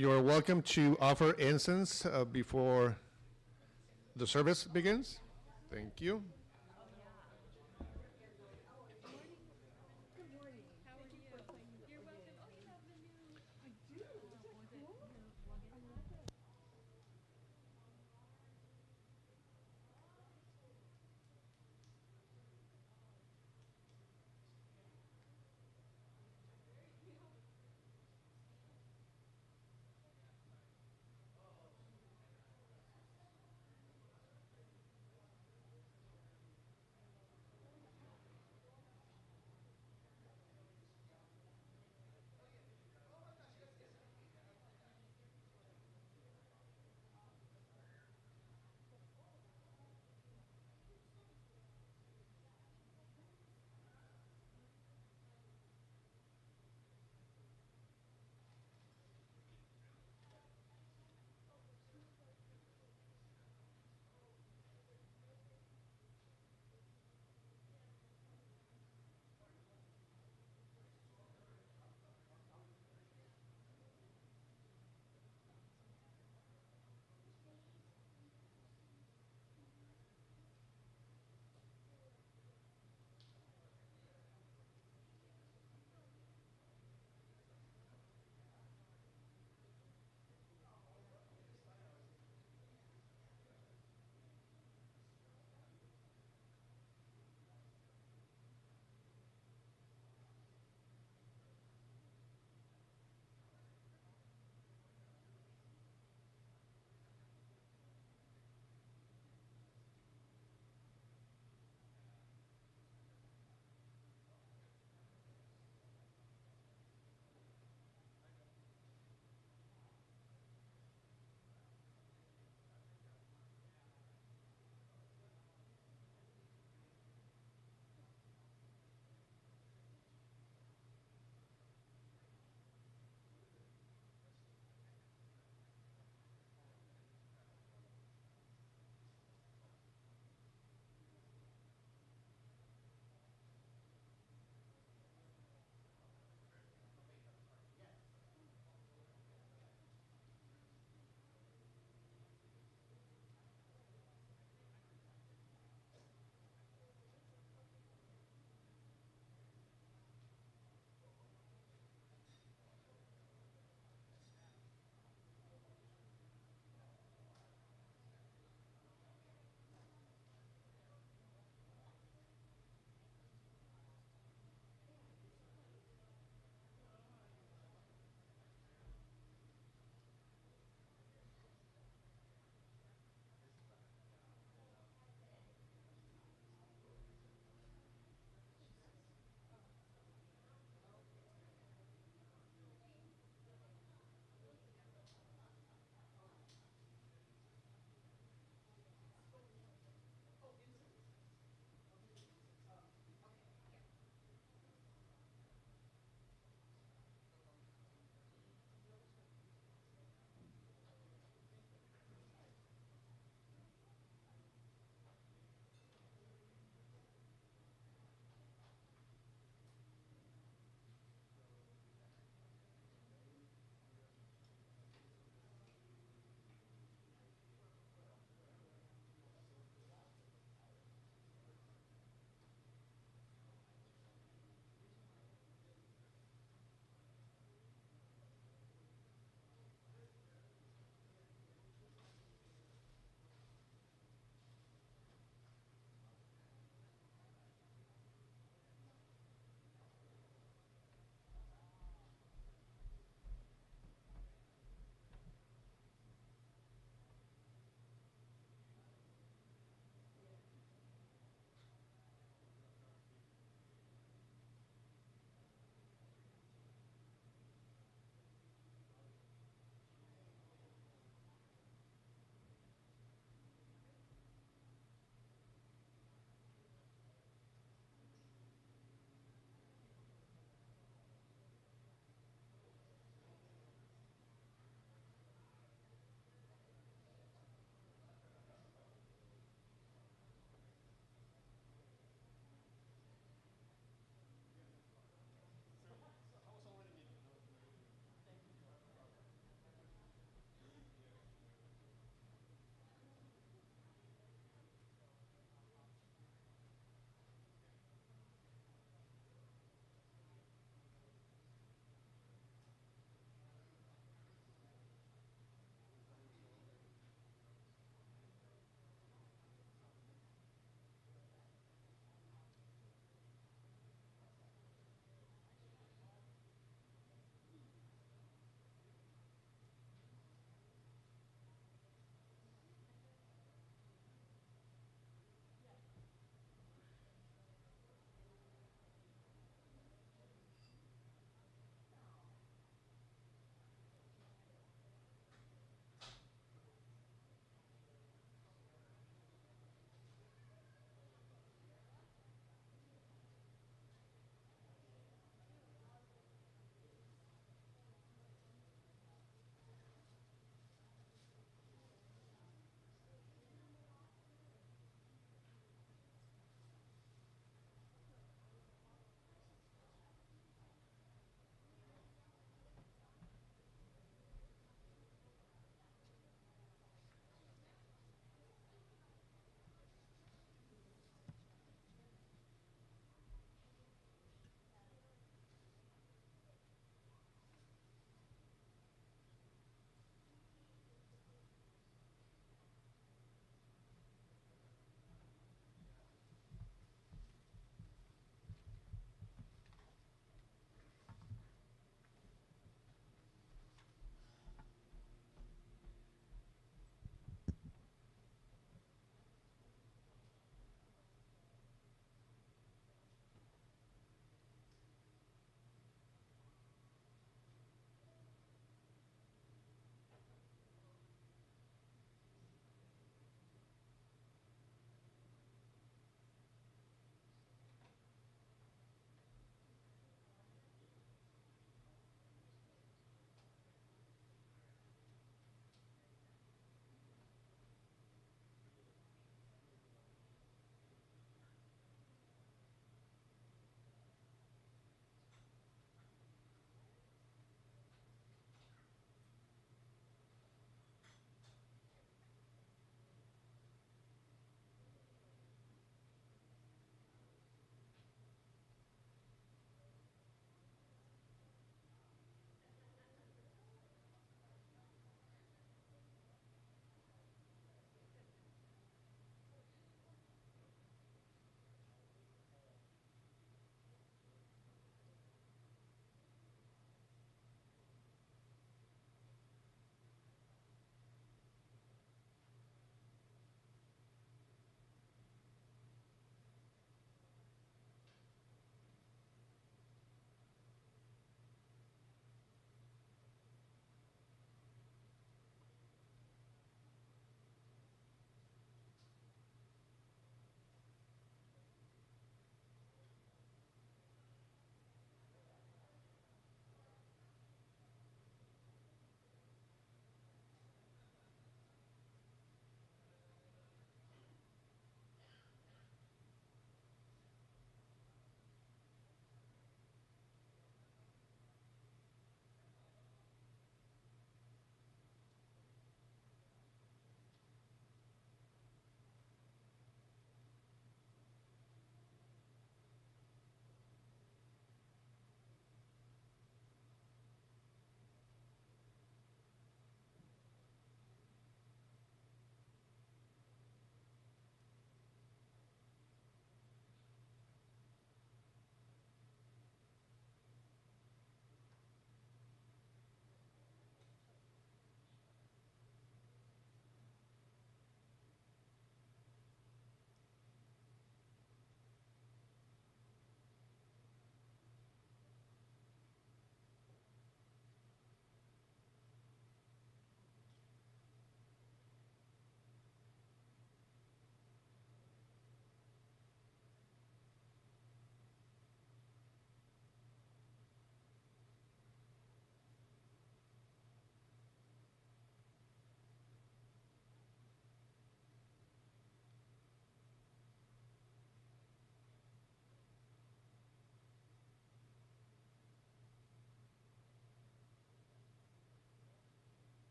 You're welcome to offer incense before the service begins. Thank you.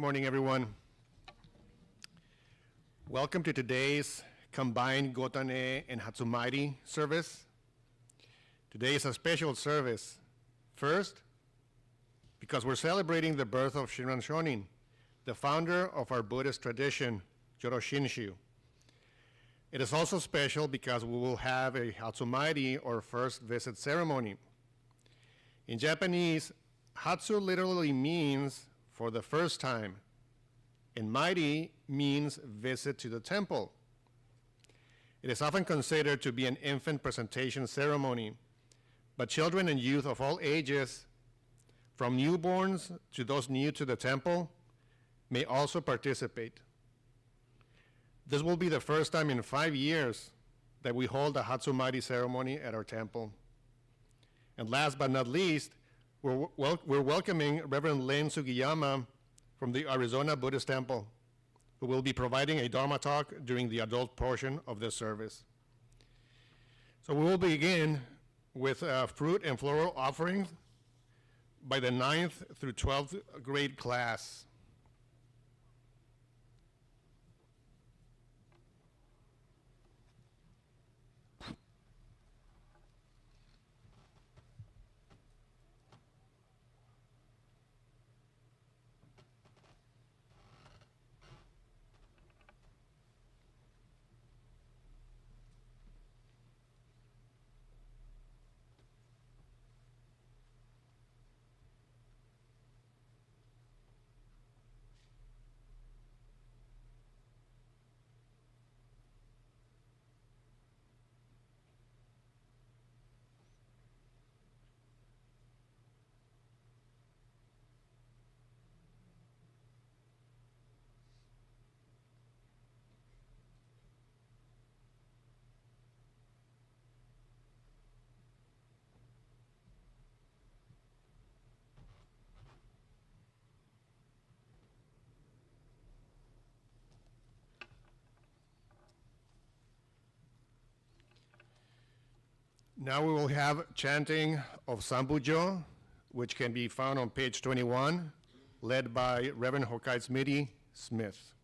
morning, everyone. Welcome to today's combined Gotan-E and Hatsumairi service. Today is a special service. First, because we're celebrating the birth of Shinran Shonin, the founder of our Buddhist tradition, Shoshinge. It is also special because we will have a Hatsumairi, or first visit ceremony. In Japanese, Hatsu literally means for the first time, and Mairi means visit to the temple. It is often considered to be an infant presentation ceremony, but children and youth of all ages, from newborns to those new to the temple, may also participate. This will be the first time in 5 years that we hold a Hatsumairi ceremony at our temple. And last but not least, we're welcoming Reverend Lynn Sugiyama from the Arizona Buddhist Temple, who will be providing a Dharma talk during the adult portion of this service. So we will begin with fruit and floral offerings by the 9th through 12th grade class. Now we will have chanting of Sambujo, which can be found on page 21, led by Reverend Hokai Smitty Smith.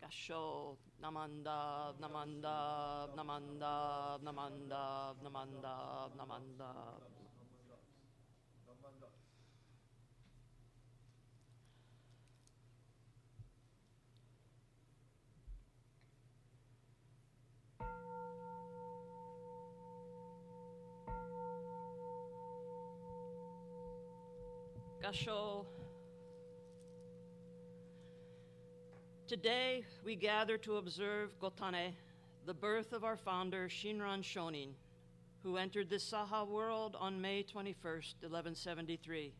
Gasho, Namanda, Namanda, Namanda, Namanda, Namanda, Namanda. Gasho. Today, we gather to observe Gotan-E, the birth of our founder, Shinran Shonin, who entered this Saha world on May 21st, 1173.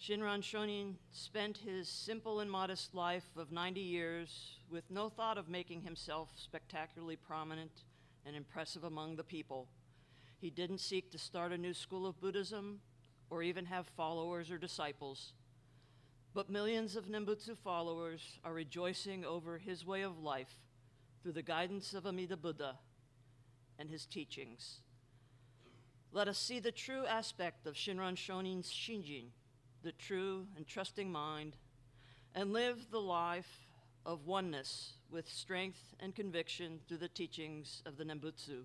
Shinran Shonin spent his simple and modest life of 90 years with no thought of making himself spectacularly prominent and impressive among the people. He didn't seek to start a new school of Buddhism or even have followers or disciples. But millions of Nembutsu followers are rejoicing over his way of life through the guidance of Amida Buddha and his teachings. Let us see the true aspect of Shinran Shonin's Shinjin, the true and trusting mind, and live the life of oneness with strength and conviction through the teachings of the Nembutsu.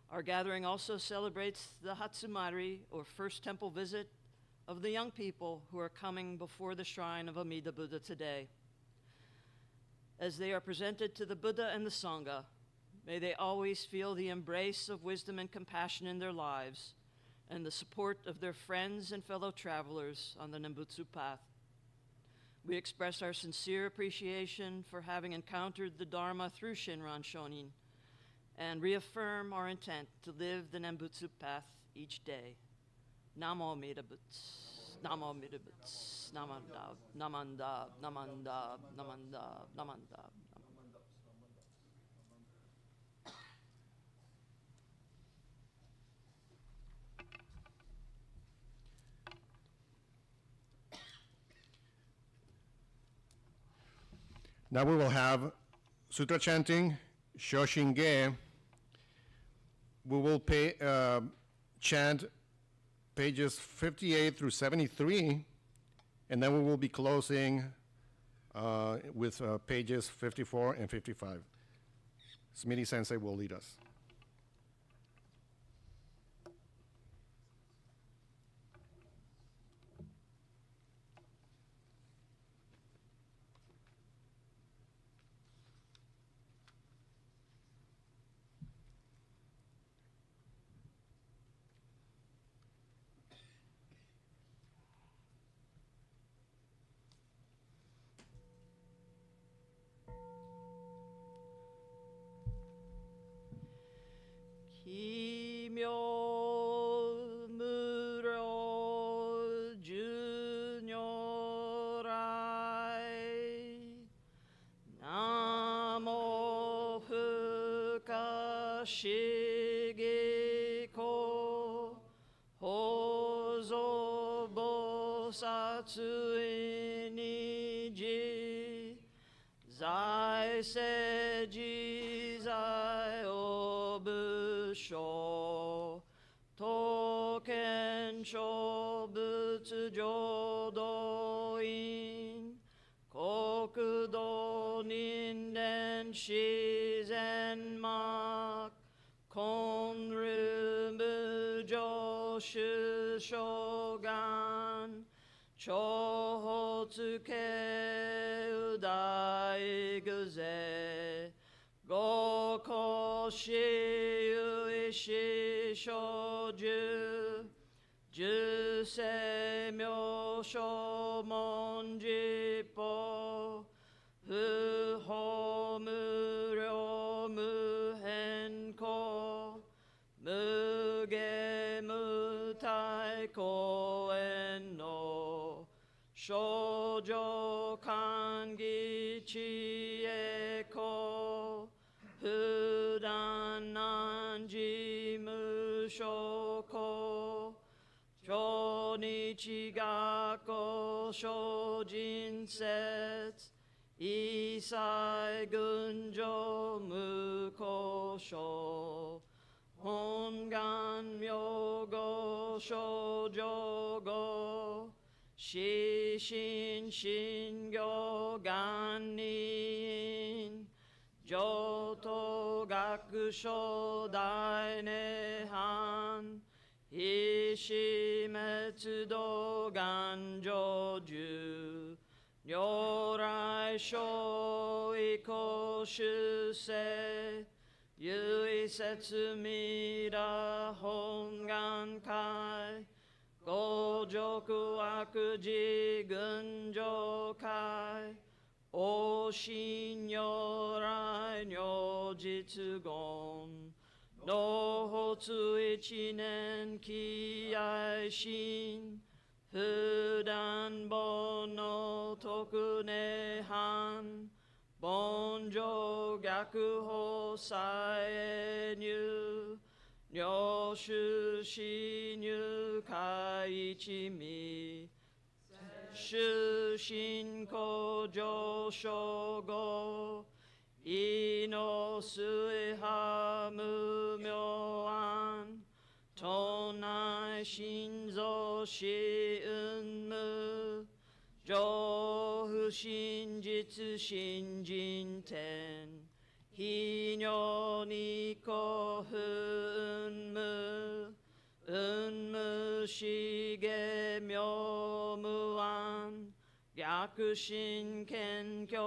Our gathering also celebrates the Hatsumairi, or first temple visit, of the young people who are coming before the shrine of Amida Buddha today. As they are presented to the Buddha and the Sangha, may they always feel the embrace of wisdom and compassion in their lives and the support of their friends and fellow travelers on the Nembutsu path. We express our sincere appreciation for having encountered the Dharma through Shinran Shonin and reaffirm our intent to live the Nembutsu path each day. Namo Amida Butsu, Namo Amida Butsu, Namanda, Namanda, Namanda, Namanda, Namanda. Now we will have Sutra chanting, Shoshinge. We will chant pages 58 through 73, and then we will be closing with pages 54 and 55. Smitty Sensei will lead us. Shigeko Hozo Bosatsu Iniji Zai Seiji Zai Obusho Token Shobutsu Jodoin Kokudo Ninden Shizen Mak Konru Mujoshu Shogan Chohotsuke Udai Guze Goko Shiyu Ishi Shoju Jusei Myosho Monjipo Fuho Muryo Muhenko Muge Mutai Koen no Shoujo Kangi Chieko Fudan Nanji Mushoko Chonichi Gakko Shojin Setsu Isai Gunjo Mukosho Hongan Myogo Shoujogo ししんしんぎょがんにん上等学書大涅槃ひし滅度願成就如来所以公主世唯説弥陀本願会五辱悪事群上会お信如来如実言同発一年気愛心普段本の特涅槃凡上逆法再入領主死入海一味終身向上昇後意の末波無明安都内心臓死運無上不真実新人天非如に古不運無運無しげ妙無安逆心謙虚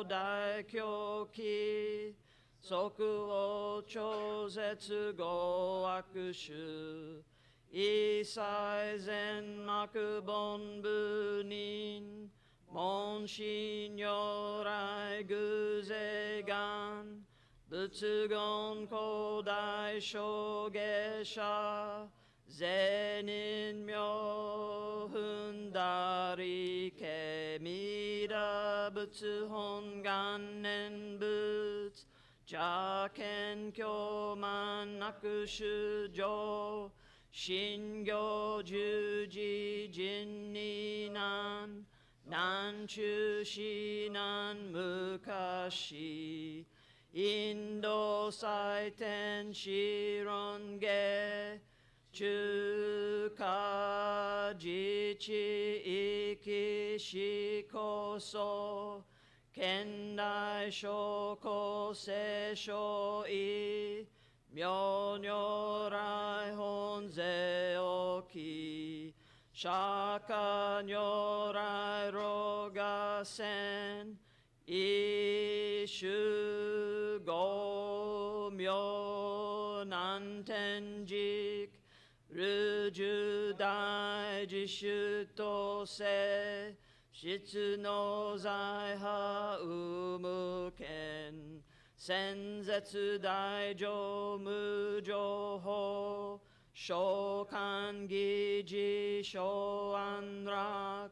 大狂気即応超絶合悪種一切善悪本部人門心如来偶然願仏言古代小下者善人妙分だりけ弥陀仏本願念仏邪見教満悪主上信行十字人に難難中死難昔インド祭天子論下中華自治域史こそ現代諸古聖書意妙如来本税置き釈迦如来老が千一種五妙難天竺ル十大自主とせ質の財派有無権先絶大乗無情報召喚議事小安楽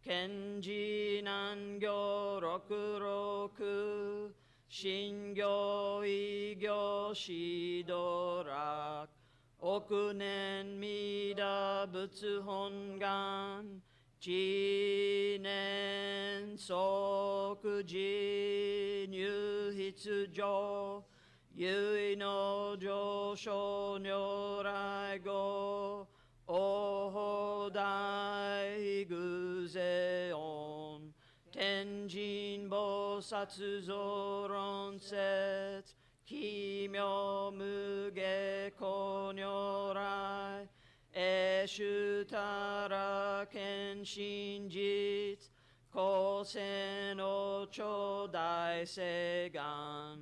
賢治難行六六信行異行指導楽億年弥陀仏本願知念即時入筆上唯の上昇如来語お大偶然音天神菩薩増論説奇妙無下古如来永主たら見真実後世の超大誓願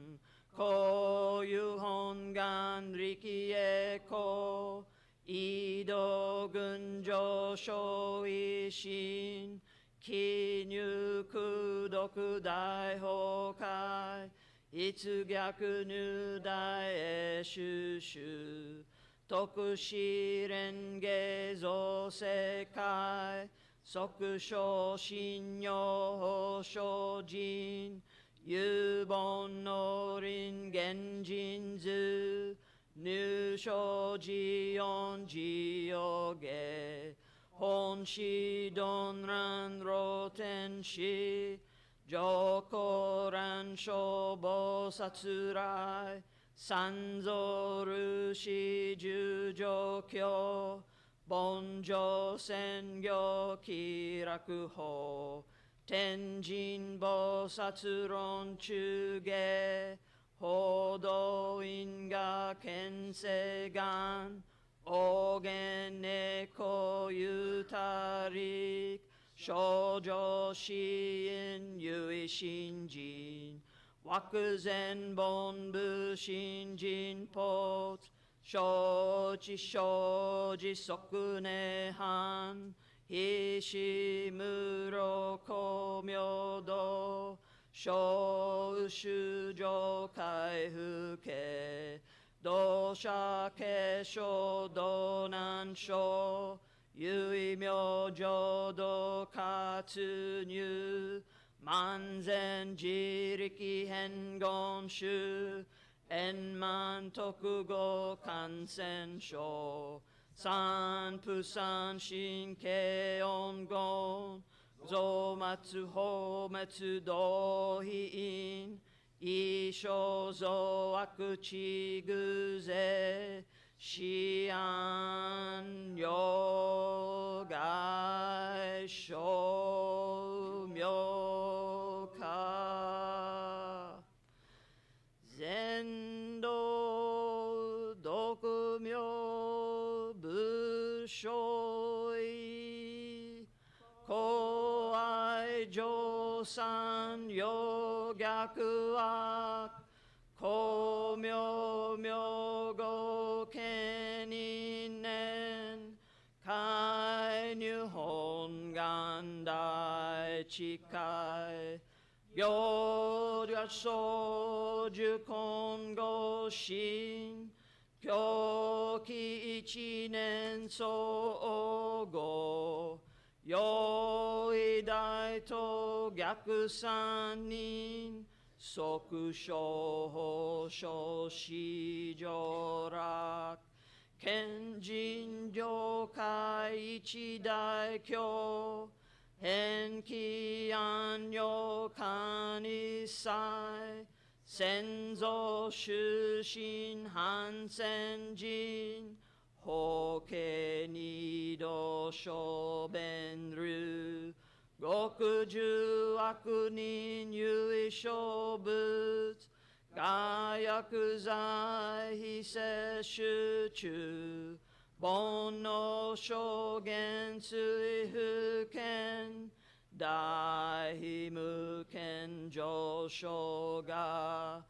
こういう本願力へこ移動群上昇維新記入功徳大崩壊一逆入大永修修徳試練下造世界即小信用精進有本の輪現人図入所自音自用下本師鈍乱露天師上皇乱消防殺来三蔵ルシ十条教 Bonjo Sengyo Kirakuho Tenjin Bosatsuron Chuge Hodo Inga Kensegan Ogen Neko Yutarik Shoujo Shin Yui Shinjin Wakuzen Bonbu Shinjin Pot Shoji Sokune Han Hishimuro Komyodo Shou Shujo Kaifuke Dosha Kesho Donan Sho Yui Myojo Do Katsunyu Manzen Jiriki Hengon Shu Enman Tokugo Kansen Sho San Pusan Shinke Ongon Zomatsu Hometsu Dohi In Isho Zo Akuchi Guze Shian Yogai Sho Myoka Zendo Dokumyo Bushoi Koai Josan Yogyakuak Komyo Myogo Keninen Kai Nyuhon Gandai Chikai Gyoja Soju Kongo Shin Kyoki Ichinen So Ogo Yoi Daito Gyakusanin Soku Shoho Shoshi Jorak Kenjin Yokai Ichidai Kyo Henki Anyo Kanisai Senzo Shushin Hansenjin Hoke Nido Shobenru Gokuju Akunin Yui Shobutsu Gayakuzai Hise Shuchu Bono Shogen Sui Huken Dai Muken Joshoga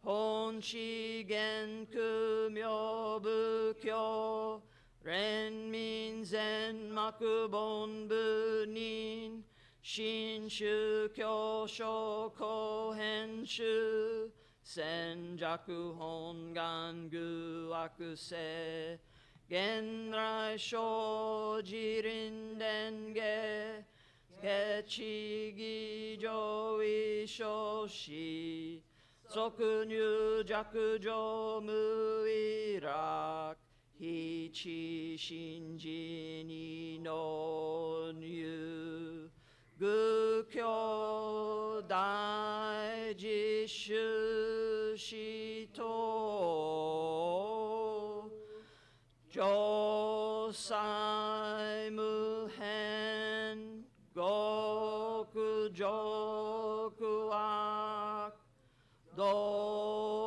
Honshigen Kumyo Bukyo Renmin Zen Makubon Bunin Shinshu Kyosho Kohenshu Senjaku Hongangu Akuse Genrai Shojirin Denge Kechigi Joi Shoshi Sokunyu Jakujo Muirak Hichi Shinji no Nyu Gukyo Daiji Shito Josai Muhen Goku Joku Ak Dozoku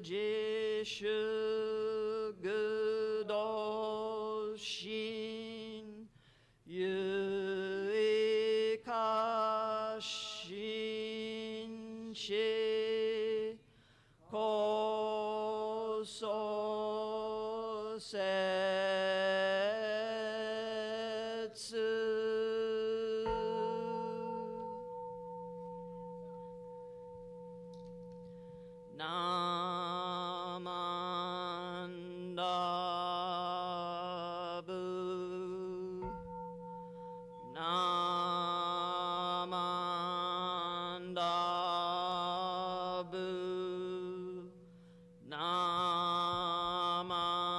Jishu Gudo Shin Yuika Shin Shi Koso Setsu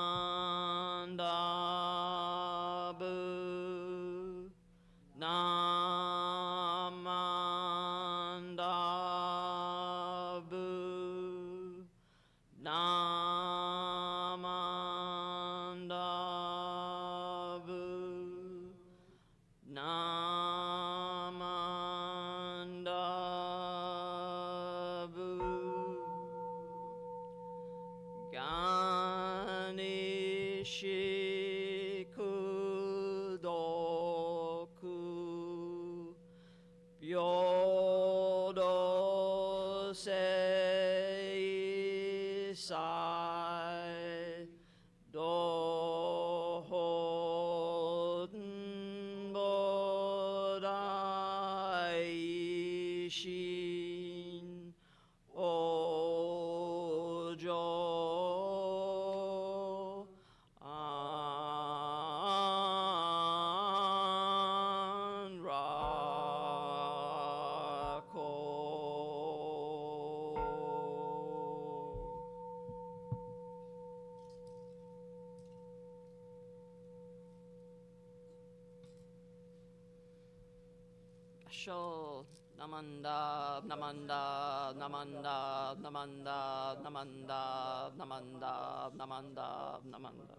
Namanda sei sai do hoden bodai shin ojo an rako. Sho namanda namanda namanda namanda namanda namanda namanda namanda.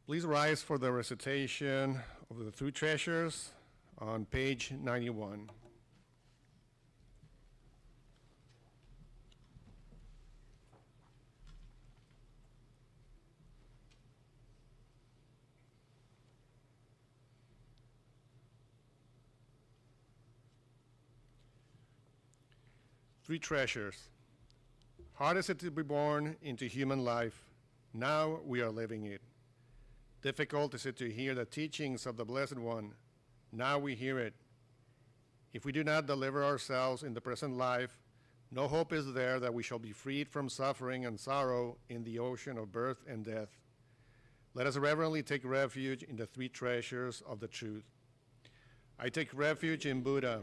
Please rise for the recitation of the three treasures on page 91. Three treasures. Hard is it to be born into human life. Now we are living it. Difficult is it to hear the teachings of the Blessed One. Now we hear it. If we do not deliver ourselves in the present life, no hope is there that we shall be freed from suffering and sorrow in the ocean of birth and death. Let us reverently take refuge in the three treasures of the truth. I take refuge in Buddha.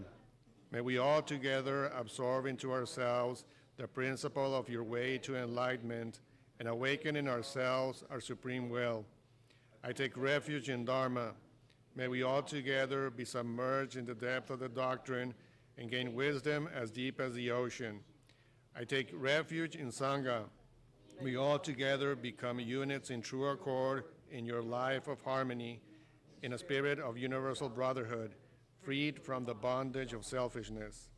May we all together absorb into ourselves the principle of your way to enlightenment and awaken in ourselves our supreme will. I take refuge in Dharma. May we all together be submerged in the depth of the doctrine and gain wisdom as deep as the ocean. I take refuge in Sangha. We all together become units in true accord in your life of harmony, in a spirit of universal brotherhood, freed from the bondage of selfishness.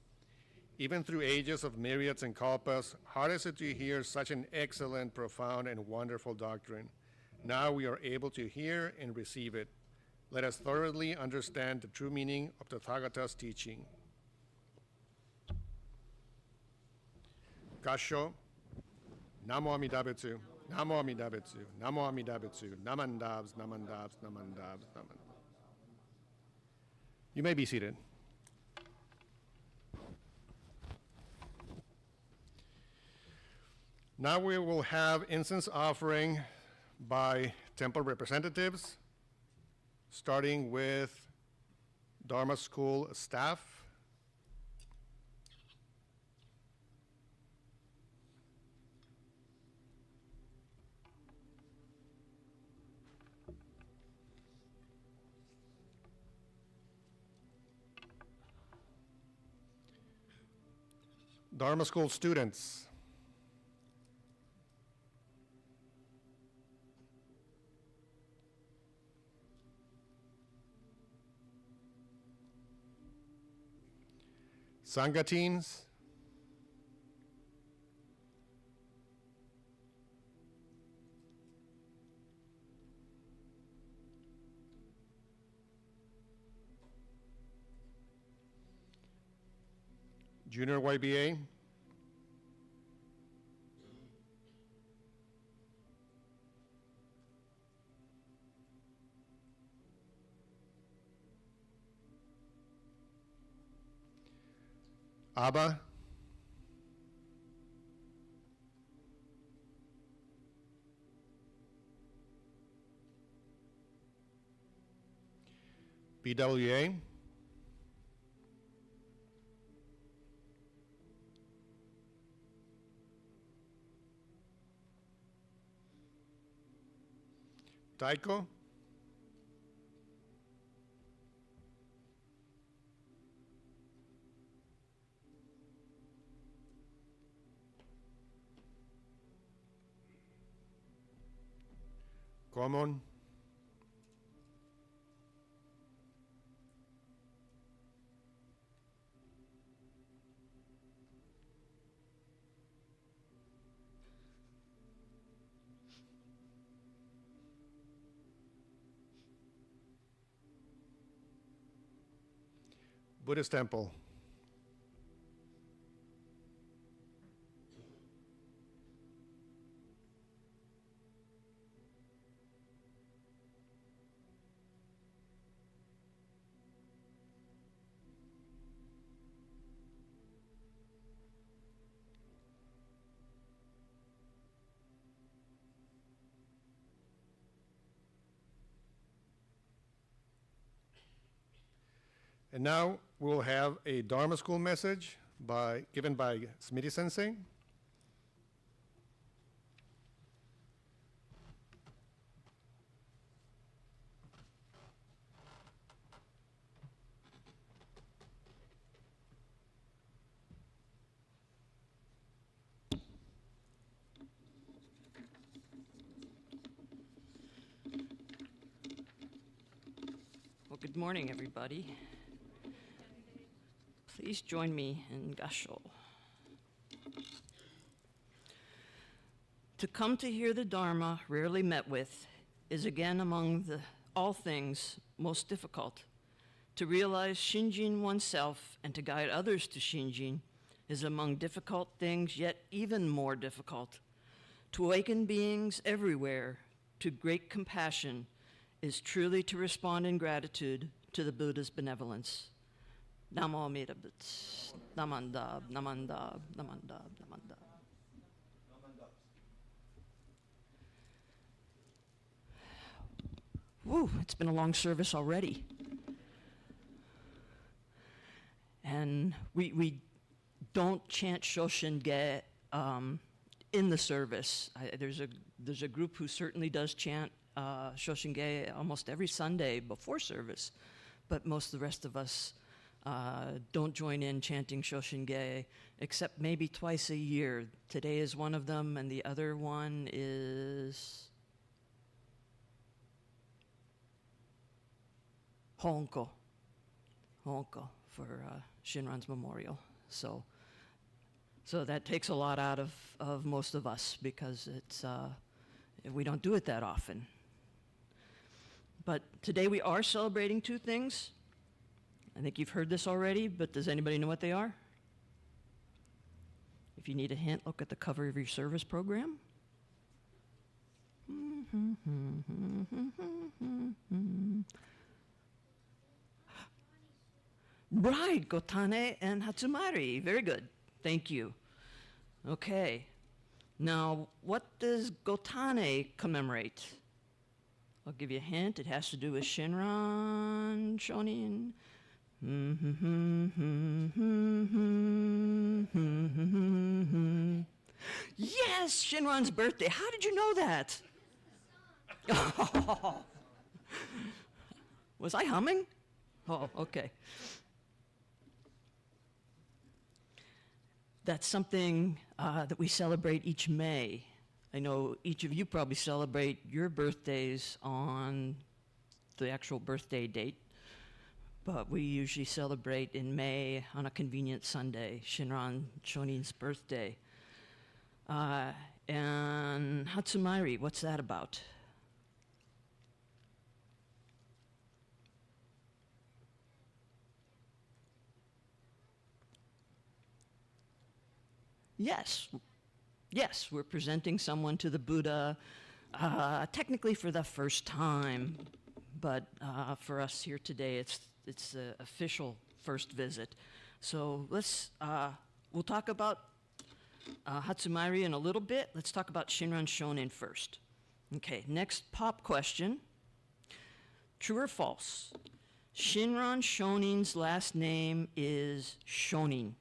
Even through ages of myriads and kalpas, hard is it to hear such an excellent, profound, and wonderful doctrine. Now we are able to hear and receive it. Let us thoroughly understand the true meaning of Tathagata's teaching. Kasho, Namo Amida Butsu, Namo Amida Butsu, Namo Amida Butsu, Namandabs, Namandabs, Namandabs, Namandabs. You may be seated. Now we will have incense offering by temple representatives, starting with Dharma School staff. Dharma School students. Sangha teens. Junior YBA. Abba. BWA. Taiko. Common. Buddhist temple. And now we'll have a Dharma school message given by Smitty Sensei. Well, good morning, everybody. Please join me in Gasho. To come to hear the Dharma rarely met with is again among all things most difficult. To realize Shinjin oneself and to guide others to Shinjin is among difficult things, yet even more difficult. To awaken beings everywhere to great compassion is truly to respond in gratitude to the Buddha's benevolence. Namo Amida Butsu. Namandab, namandab, namandab, namandab. Woo, it's been a long service already. And we don't chant Shoshinge in the service. There's a group who certainly does chant Shoshinge almost every Sunday before service, but most of the rest of us don't join in chanting Shoshinge except maybe twice a year. Today is one of them, and the other one is Honko for Shinran's memorial. So that takes a lot out of most of us because we don't do it that often. But today we are celebrating two things. I think you've heard this already, but does anybody know what they are? If you need a hint, look at the cover of your service program. Right, Gotan-E and Hatsumairi. Very good. Thank you. Okay. Now, what does Gotan-E commemorate? I'll give you a hint. It has to do with Shinran Shonin. Yes, Shinran's birthday. How did you know that? Was I humming? Oh, okay. That's something that we celebrate each May. I know each of you probably celebrate your birthdays on the actual birthday date, but we usually celebrate in May on a convenient Sunday, Shinran Shonin's birthday. And Hatsumairi, what's that about? Yes, we're presenting someone to the Buddha, technically for the first time, but for us here today, it's the official first visit. So we'll talk about Hatsumairi in a little bit. Let's talk about Shinran Shonin first. Okay, next pop question. True or false? Shinran Shonin's last name is Shonin.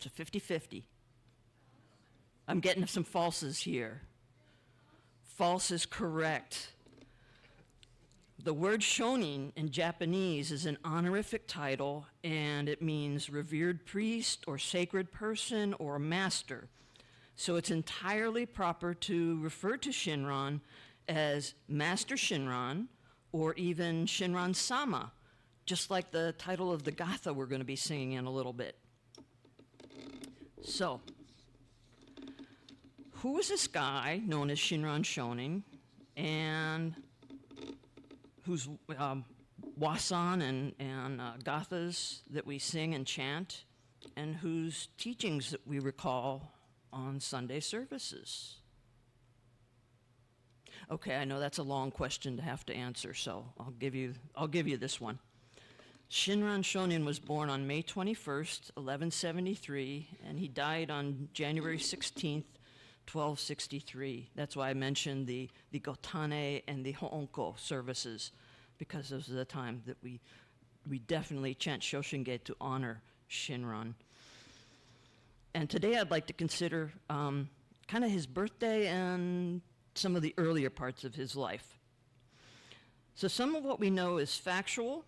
It's a 50-50. I'm getting some falses here. False is correct. The word shonin in Japanese is an honorific title, and it means revered priest or sacred person or master. So it's entirely proper to refer to Shinran as Master Shinran or even Shinran-sama, just like the title of the Gatha we're going to be singing in a little bit. So, who is this guy known as Shinran Shonin, and whose wasan and gathas that we sing and chant, and whose teachings that we recall on Sunday services? Okay, I know that's a long question to have to answer, so I'll give you this one. Shinran Shonin was born on May 21st, 1173, and he died on January 16th, 1263. That's why I mentioned the Gotan-E and the Ho'onko services, because those are the time that we definitely chant Shoshinge to honor Shinran. And today I'd like to consider kind of his birthday and some of the earlier parts of his life. So some of what we know is factual,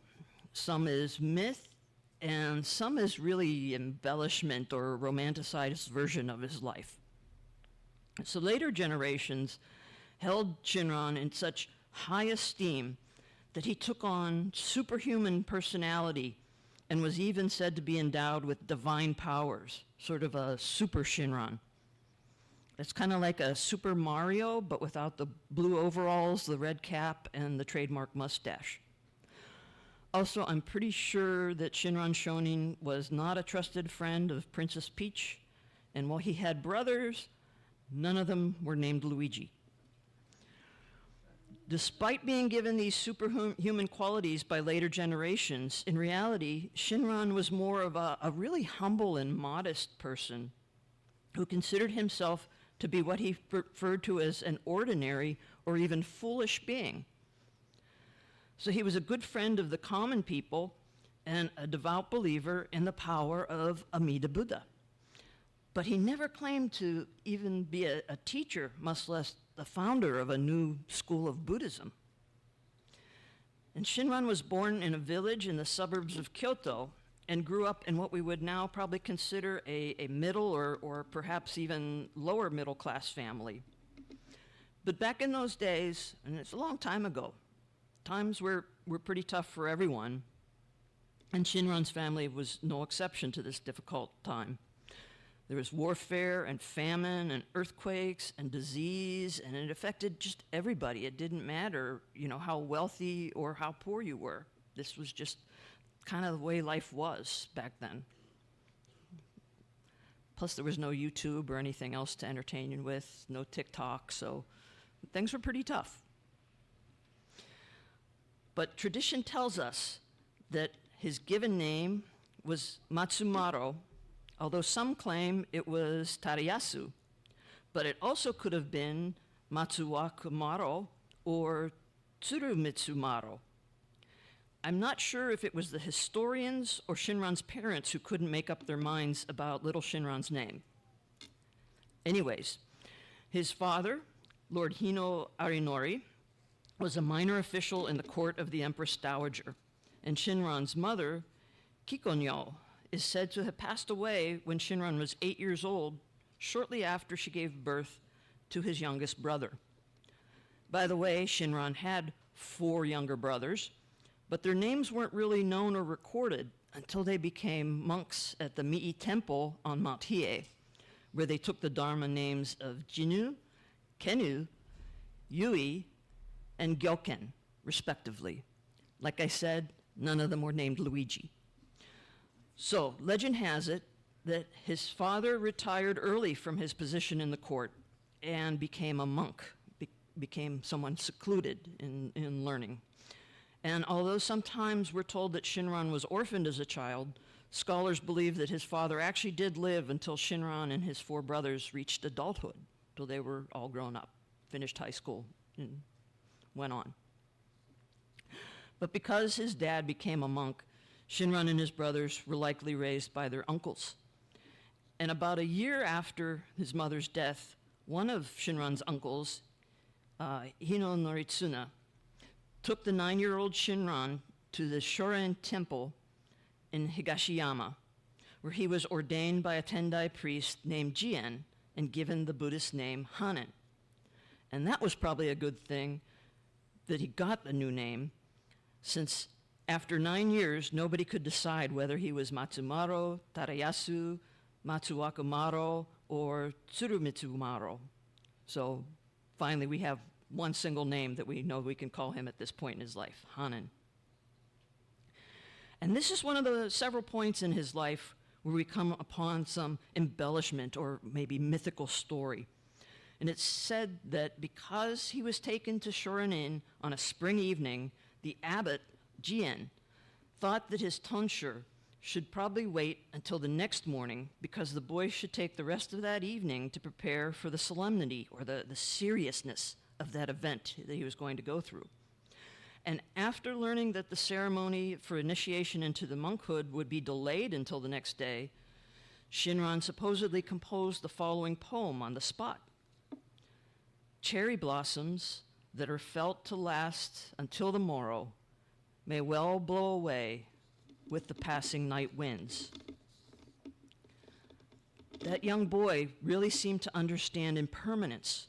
some is myth, and some is really embellishment or romanticized version of his life. So later generations held Shinran in such high esteem that he took on superhuman personality and was even said to be endowed with divine powers, sort of a super Shinran. It's kind of like a Super Mario, but without the blue overalls, the red cap, and the trademark mustache. Also, I'm pretty sure that Shinran Shonin was not a trusted friend of Princess Peach, and while he had brothers, none of them were named Luigi. Despite being given these superhuman qualities by later generations, in reality, Shinran was more of a really humble and modest person who considered himself to be what he referred to as an ordinary or even foolish being. So he was a good friend of the common people and a devout believer in the power of Amida Buddha. But he never claimed to even be a teacher, much less the founder of a new school of Buddhism. And Shinran was born in a village in the suburbs of Kyoto and grew up in what we would now probably consider a middle or perhaps even lower middle class family. But back in those days, and it's a long time ago, times were pretty tough for everyone, and Shinran's family was no exception to this difficult time. There was warfare and famine and earthquakes and disease, and it affected just everybody. It didn't matter, how wealthy or how poor you were. This was just kind of the way life was back then. Plus, there was no YouTube or anything else to entertain you with, no TikTok, so things were pretty tough. But tradition tells us that his given name was Matsumaro, although some claim it was Tarayasu, but it also could have been Matsuwakumaro or Tsurumitsumaro. I'm not sure if it was the historians or Shinran's parents who couldn't make up their minds about little Shinran's name. Anyways, his father, Lord Hino Arinori, was a minor official in the court of the Empress Dowager, and Shinran's mother, Kikonyo, is said to have passed away when Shinran was 8 years old, shortly after she gave birth to his youngest brother. By the way, Shinran had 4 younger brothers, but their names weren't really known or recorded until they became monks at the Mii Temple on Mount Hiei, where they took the Dharma names of Jinu, Kenu, Yui, and Gyoken, respectively. Like I said, none of them were named Luigi. So, legend has it that his father retired early from his position in the court and became a monk, became someone secluded in learning. And although sometimes we're told that Shinran was orphaned as a child, scholars believe that his father actually did live until Shinran and his 4 brothers reached adulthood, till they were all grown up, finished high school, and went on. But because his dad became a monk, Shinran and his brothers were likely raised by their uncles. And about a year after his mother's death, one of Shinran's uncles, Hino Noritsuna, took the 9-year-old Shinran to the Shorin Temple in Higashiyama, where he was ordained by a Tendai priest named Jien and given the Buddhist name Hanen. And that was probably a good thing that he got the new name, since after 9 years, nobody could decide whether he was Matsumaro, Tarayasu, Matsuwakumaro, or Tsurumitsumaro. So finally, we have one single name that we know we can call him at this point in his life, Hanan. And this is one of the several points in his life where we come upon some embellishment or maybe mythical story. And it's said that because he was taken to Shorin on a spring evening, the abbot, Jien, thought that his tonsure should probably wait until the next morning because the boy should take the rest of that evening to prepare for the solemnity or the seriousness of that event that he was going to go through. And after learning that the ceremony for initiation into the monkhood would be delayed until the next day, Shinran supposedly composed the following poem on the spot. Cherry blossoms that are felt to last until the morrow may well blow away with the passing night winds. That young boy really seemed to understand impermanence.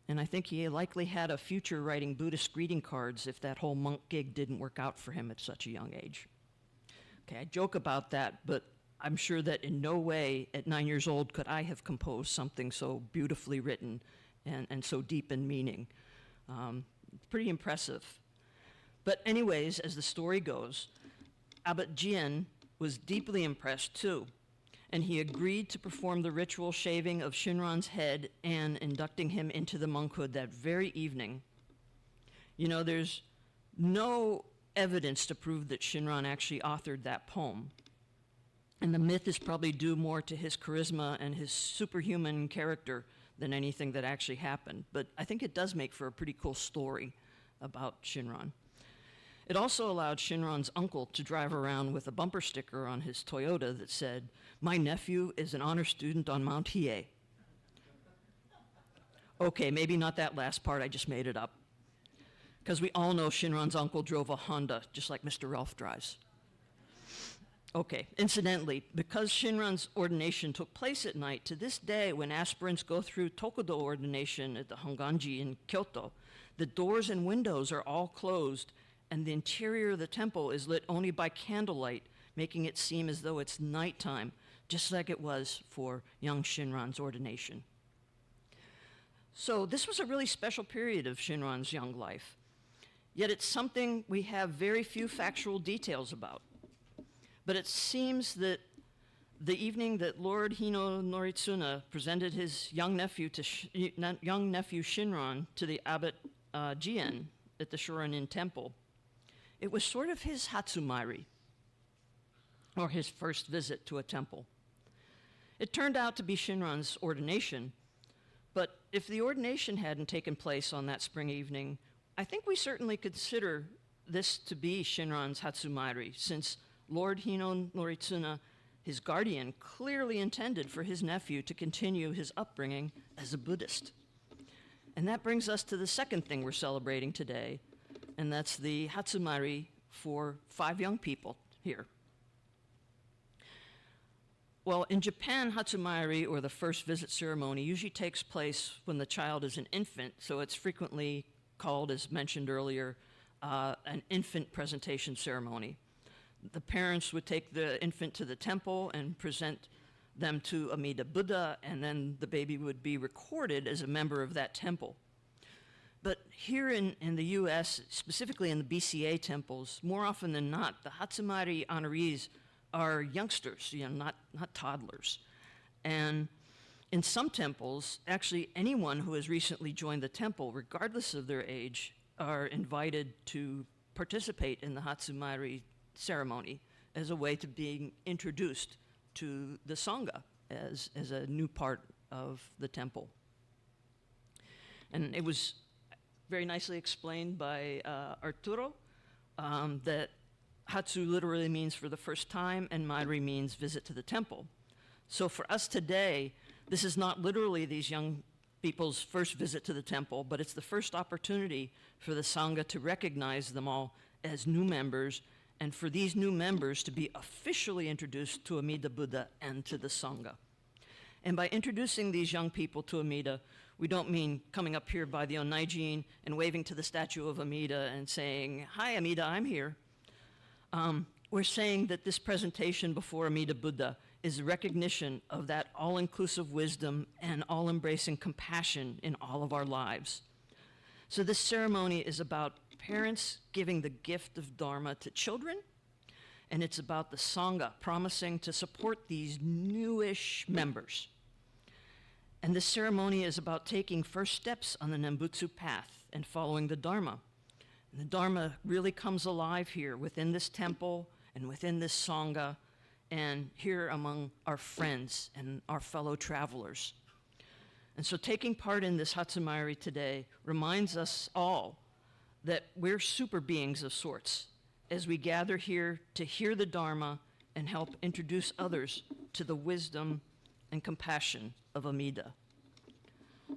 And I think he likely had a future writing Buddhist greeting cards if that whole monk gig didn't work out for him at such a young age. Okay, I joke about that, but I'm sure that in no way at 9 years old could I have composed something so beautifully written and so deep in meaning. Pretty impressive. But anyways, as the story goes, Abbot Jien was deeply impressed too, and he agreed to perform the ritual shaving of Shinran's head and inducting him into the monkhood that very evening. You know, there's no evidence to prove that Shinran actually authored that poem, and the myth is probably due more to his charisma and his superhuman character than anything that actually happened, but I think it does make for a pretty cool story about Shinran. It also allowed Shinran's uncle to drive around with a bumper sticker on his Toyota that said, "My nephew is an honor student on Mount Hiei." Okay, maybe not that last part, I just made it up. Because we all know Shinran's uncle drove a Honda, just like Mr. Ralph drives. Okay, incidentally, because Shinran's ordination took place at night, to this day, when aspirants go through Tokudo ordination at the Honganji in Kyoto, the doors and windows are all closed, and the interior of the temple is lit only by candlelight, making it seem as though it's nighttime, just like it was for young Shinran's ordination. So this was a really special period of Shinran's young life, yet it's something we have very few factual details about. But it seems that the evening that Lord Hino Noritsuna presented his young nephew Shinran to the abbot Jien at the Shorin temple, it was sort of his Hatsumairi, or his first visit to a temple. It turned out to be Shinran's ordination, but if the ordination hadn't taken place on that spring evening, I think we certainly consider this to be Shinran's Hatsumairi, since Lord Hino Noritsuna, his guardian, clearly intended for his nephew to continue his upbringing as a Buddhist. And that brings us to the second thing we're celebrating today, and that's the Hatsumairi for 5 young people here. Well, in Japan, Hatsumairi, or the first visit ceremony, usually takes place when the child is an infant, so it's frequently called, as mentioned earlier, an infant presentation ceremony. The parents would take the infant to the temple and present them to Amida Buddha, and then the baby would be recorded as a member of that temple. But here in the US, specifically in the BCA temples, more often than not, the Hatsumairi honorees are youngsters, not toddlers. And in some temples, actually anyone who has recently joined the temple, regardless of their age, are invited to participate in the Hatsumairi ceremony as a way to being introduced to the Sangha as a new part of the temple. And it was very nicely explained by Arturo that Hatsu literally means for the first time, and Mairi means visit to the temple. So for us today, this is not literally these young people's first visit to the temple, but it's the first opportunity for the Sangha to recognize them all as new members, and for these new members to be officially introduced to Amida Buddha and to the Sangha. And by introducing these young people to Amida, we don't mean coming up here by the Onnaijin and waving to the statue of Amida and saying, "Hi, Amida, I'm here." We're saying that this presentation before Amida Buddha is recognition of that all-inclusive wisdom and all-embracing compassion in all of our lives. So this ceremony is about parents giving the gift of Dharma to children, and it's about the Sangha promising to support these newish members. And this ceremony is about taking first steps on the Nembutsu path and following the Dharma. And the Dharma really comes alive here within this temple and within this Sangha and here among our friends and our fellow travelers. And so taking part in this Hatsumairi today reminds us all that we're super beings of sorts as we gather here to hear the Dharma and help introduce others to the wisdom and compassion of Amida.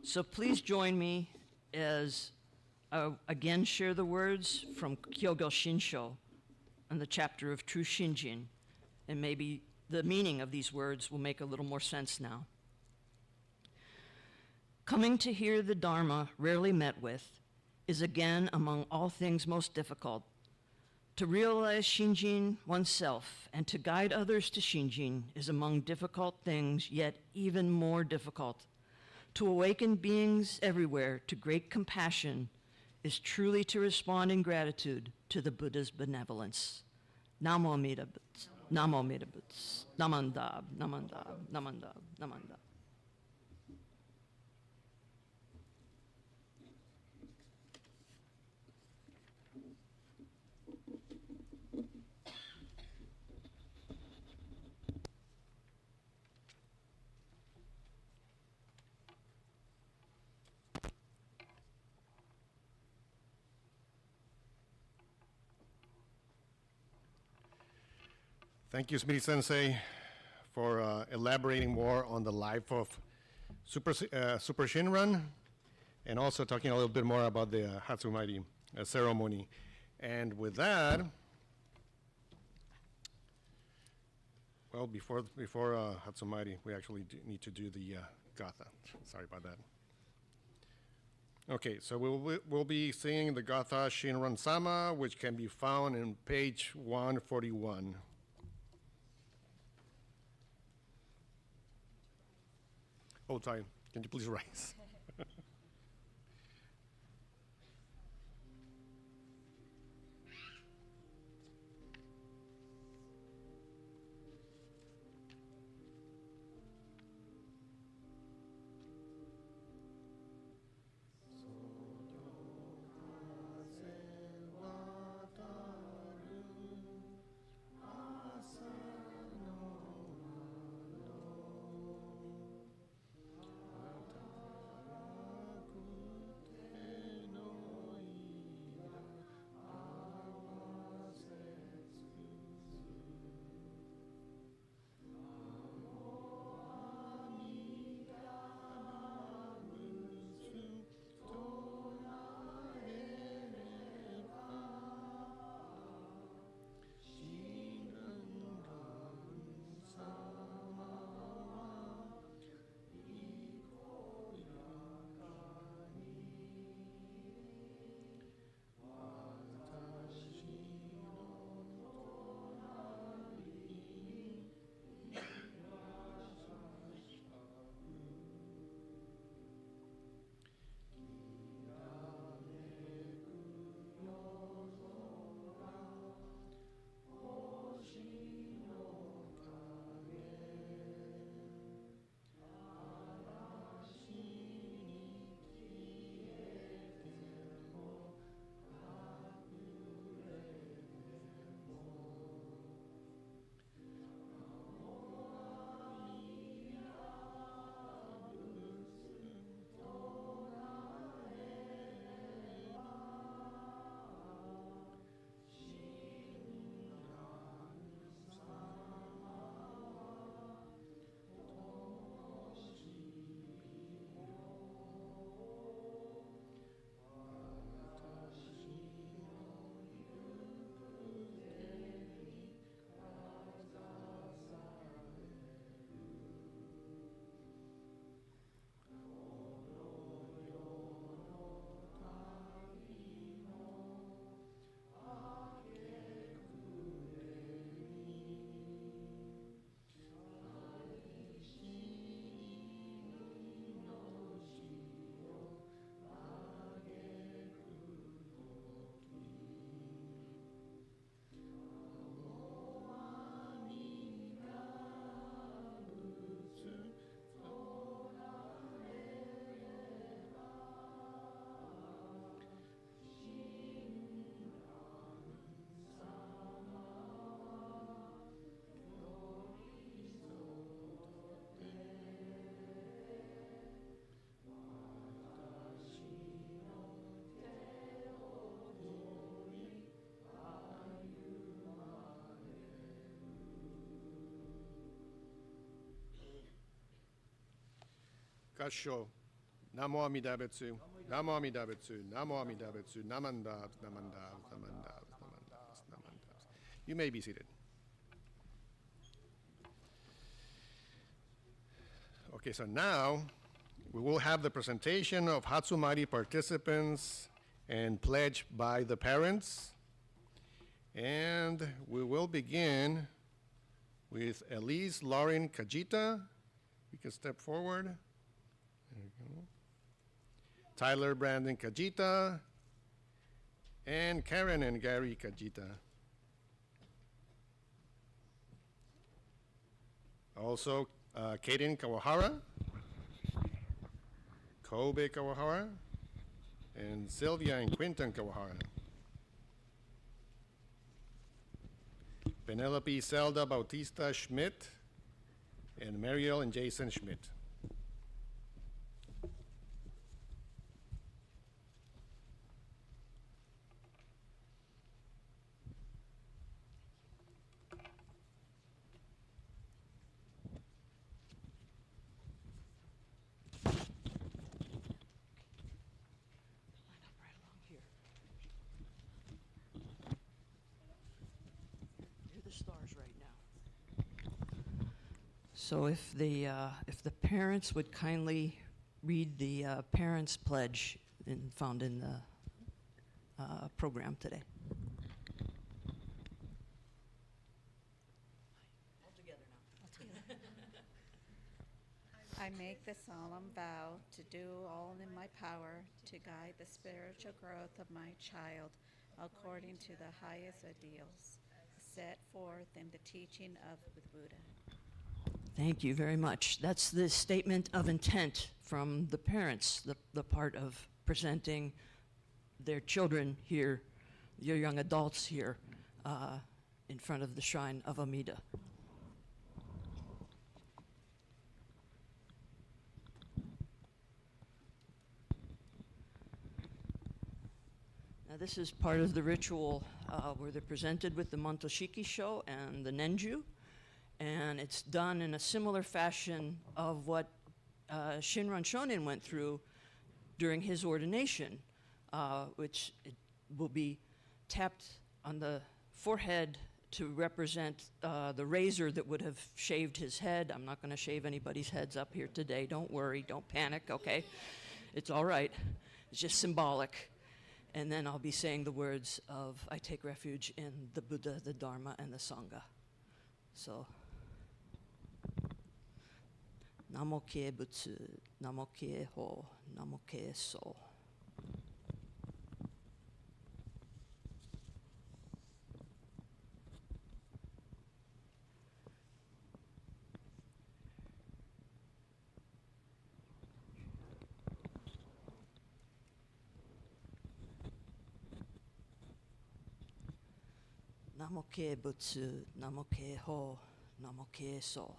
So please join me as I again share the words from Kyogyo Shinsho on the chapter of True Shinjin, and maybe the meaning of these words will make a little more sense now. Coming to hear the Dharma rarely met with is again among all things most difficult. To realize Shinjin oneself and to guide others to Shinjin is among difficult things, yet even more difficult. To awaken beings everywhere to great compassion is truly to respond in gratitude to the Buddha's benevolence. Namo Amida Butsu, Namo Amida Butsu, Namandab, Namandab, Namandab, Namandab. Thank you, Smitty Sensei, for elaborating more on the life of Super Shinran, and also talking a little bit more about the Hatsumairi ceremony. And with that, well, before Hatsumairi, we actually need to do the Gatha. Sorry about that. Okay, so we'll be singing the Gatha Shinran Sama, which can be found in page 141. Oh, sorry. Can you please rise? Kasho. Namo Amida Butsu. Namo Amida Butsu. Namo Amida Butsu. Namandavs, namandavs, namandavs, namandavs, namandavs. You may be seated. Okay, so now we will have the presentation of Hatsumairi participants and pledge by the parents. And we will begin with Elise Lauren Kajita. You can step forward. There you go. Tyler Brandon Kajita. And Karen and Gary Kajita. Also, Kaden Kawahara, Kobe Kawahara, and Sylvia and Quinton Kawahara. Penelope Zelda Bautista Schmidt, and Mariel and Jason Schmidt. So if the parents would kindly read the parents' pledge found in the program today. All together now. I make the solemn vow to do all in my power to guide the spiritual growth of my child according to the highest ideals set forth in the teaching of the Buddha. Thank you very much. That's the statement of intent from the parents, the part of presenting their children here, your young adults here, in front of the shrine of Amida. Now this is part of the ritual where they're presented with the Montoshiki Sho and the Nenju. And it's done in a similar fashion of what Shinran Shonin went through during his ordination, which it will be tapped on the forehead to represent the razor that would have shaved his head. I'm not going to shave anybody's heads up here today. Don't worry. Don't panic, okay? It's all right. It's just symbolic. And then I'll be saying the words of I take refuge in the Buddha, the Dharma, and the Sangha. So... Namo Kie Butsu, Namo Kie Ho, Namo Kie So. Namo Kie Butsu, Namo Kie Ho, Namo Kie So.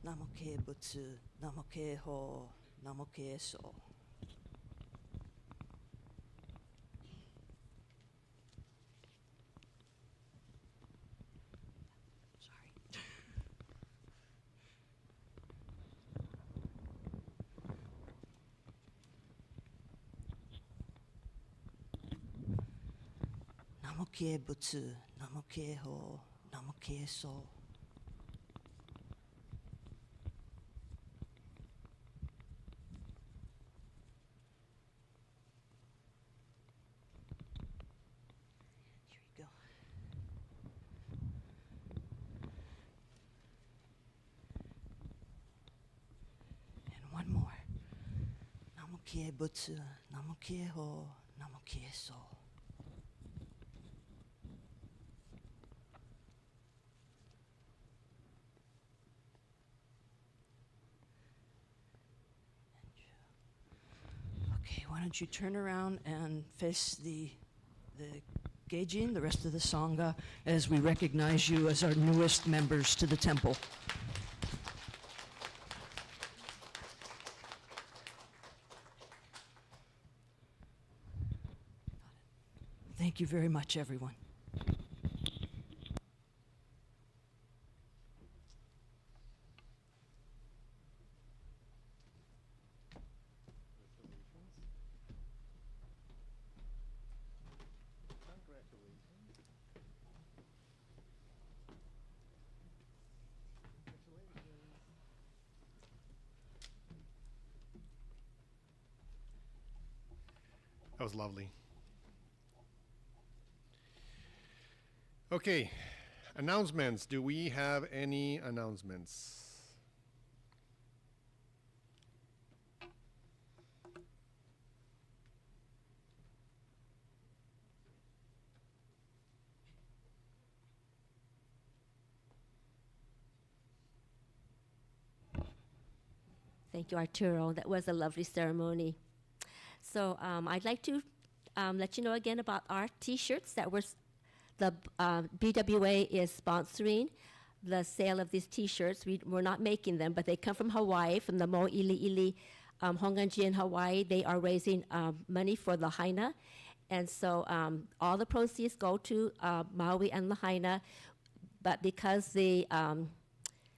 Namo Kie Butsu, Namo Kie Ho, Namo Kie So. Sorry. Namo Kie Butsu, Namo Kie Ho, Namo Kie So. Namo Kie Butsu, Namo Kie Ho, Namo Kie So. Okay, why don't you turn around and face the Geijin, the rest of the Sangha, as we recognize you as our newest members to the temple. Thank you very much, everyone. That was lovely. Okay, announcements. Do we have any announcements? Thank you, Arturo. That was a lovely ceremony. So I'd like to let you know again about our T-shirts that the BWA is sponsoring the sale of these T-shirts. We're not making them, but they come from Hawaii, from the Mo'ili'ili Honganji in Hawaii. They are raising money for Lahaina. And so all the proceeds go to Maui and Lahaina. But because the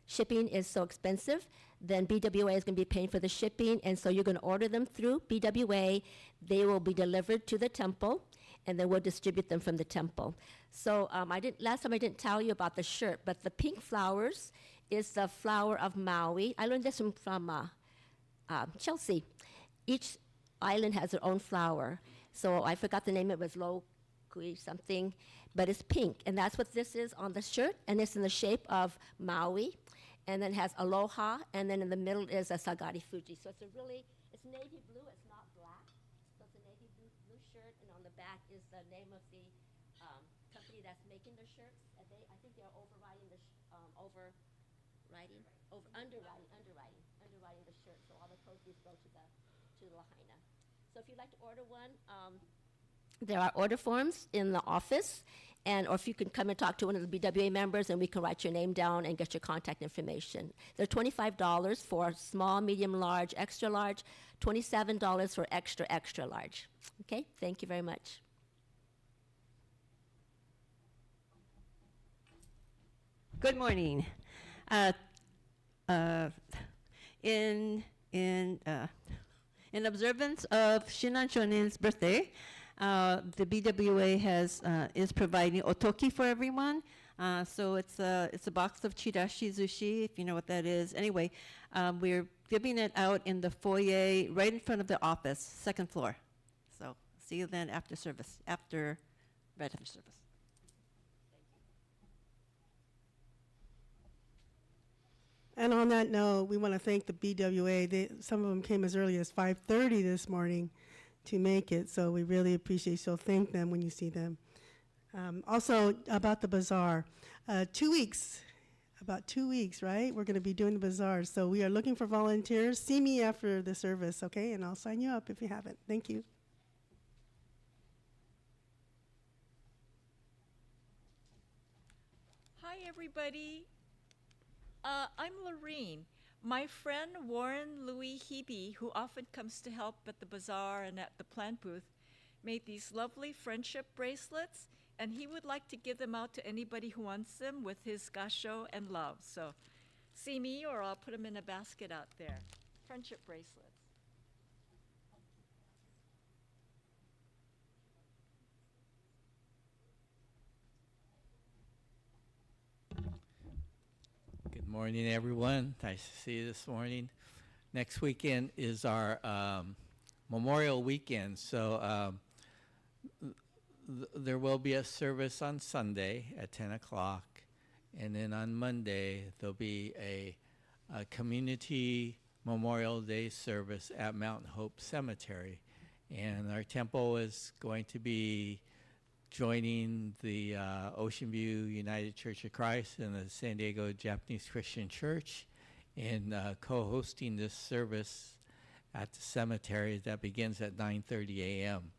shipping is so expensive, then BWA is going to be paying for the shipping, and so you're going to order them through BWA. They will be delivered to the temple, and then we'll distribute them from the temple. So last time I didn't tell you about the shirt, but the pink flowers is the flower of Maui. I learned this from Chelsea. Each island has their own flower. So I forgot the name. It was Lokui something, but it's pink, and that's what this is on the shirt, and it's in the shape of Maui. And then has aloha, and then in the middle is a Sagari Fuji. So it's it's navy blue, it's not black. So it's a navy blue shirt, and on the back is the name of the company that's making the shirts. I think they're underwriting the shirt, so all the proceeds go to Lahaina. So if you'd like to order one, there are order forms in the office, or if you can come and talk to one of the BWA members, and we can write your name down and get your contact information. They're $25 for small, medium, large, extra large, $27 for extra, extra large. Okay, thank you very much. Good morning. In observance of Shinran Shonin's birthday, the BWA is providing otoki for everyone. So it's a box of chirashi zushi, if you know what that is. Anyway, we're giving it out in the foyer right in front of the office, second floor. So see you then after service, right after service. And on that note, we want to thank the BWA. Some of them came as early as 5:30 this morning to make it, so we really appreciate it. So thank them when you see them. Also, about the bazaar, 2 weeks, about 2 weeks, right? We're going to be doing the bazaar, so we are looking for volunteers. See me after the service, okay? And I'll sign you up if you haven't. Thank you. Hi, everybody. I'm Lorene. My friend Warren Louis Hebe, who often comes to help at the bazaar and at the plant booth, made these lovely friendship bracelets, and he would like to give them out to anybody who wants them with his gasho and love. So see me, or I'll put them in a basket out there. Friendship bracelets. Good morning, everyone. Nice to see you this morning. Next weekend is our Memorial Weekend, so there will be a service on Sunday at 10 o'clock, and then on Monday there'll be a community Memorial Day service at Mount Hope Cemetery, and our temple is going to be joining the Ocean View United Church of Christ and the San Diego Japanese Christian Church in co-hosting this service at the cemetery that begins at 9:30 a.m.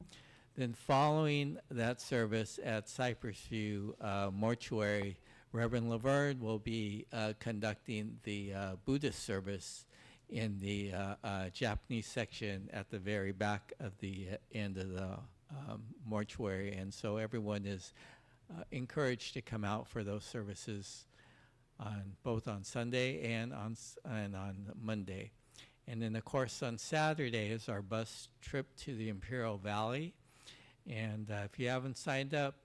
Then following that service at Cypress View Mortuary, Reverend Laverne will be conducting the Buddhist service in the Japanese section at the very back of the end of the mortuary. And so everyone is encouraged to come out for those services both on Sunday and on Monday. And then, of course, on Saturday is our bus trip to the Imperial Valley. And if you haven't signed up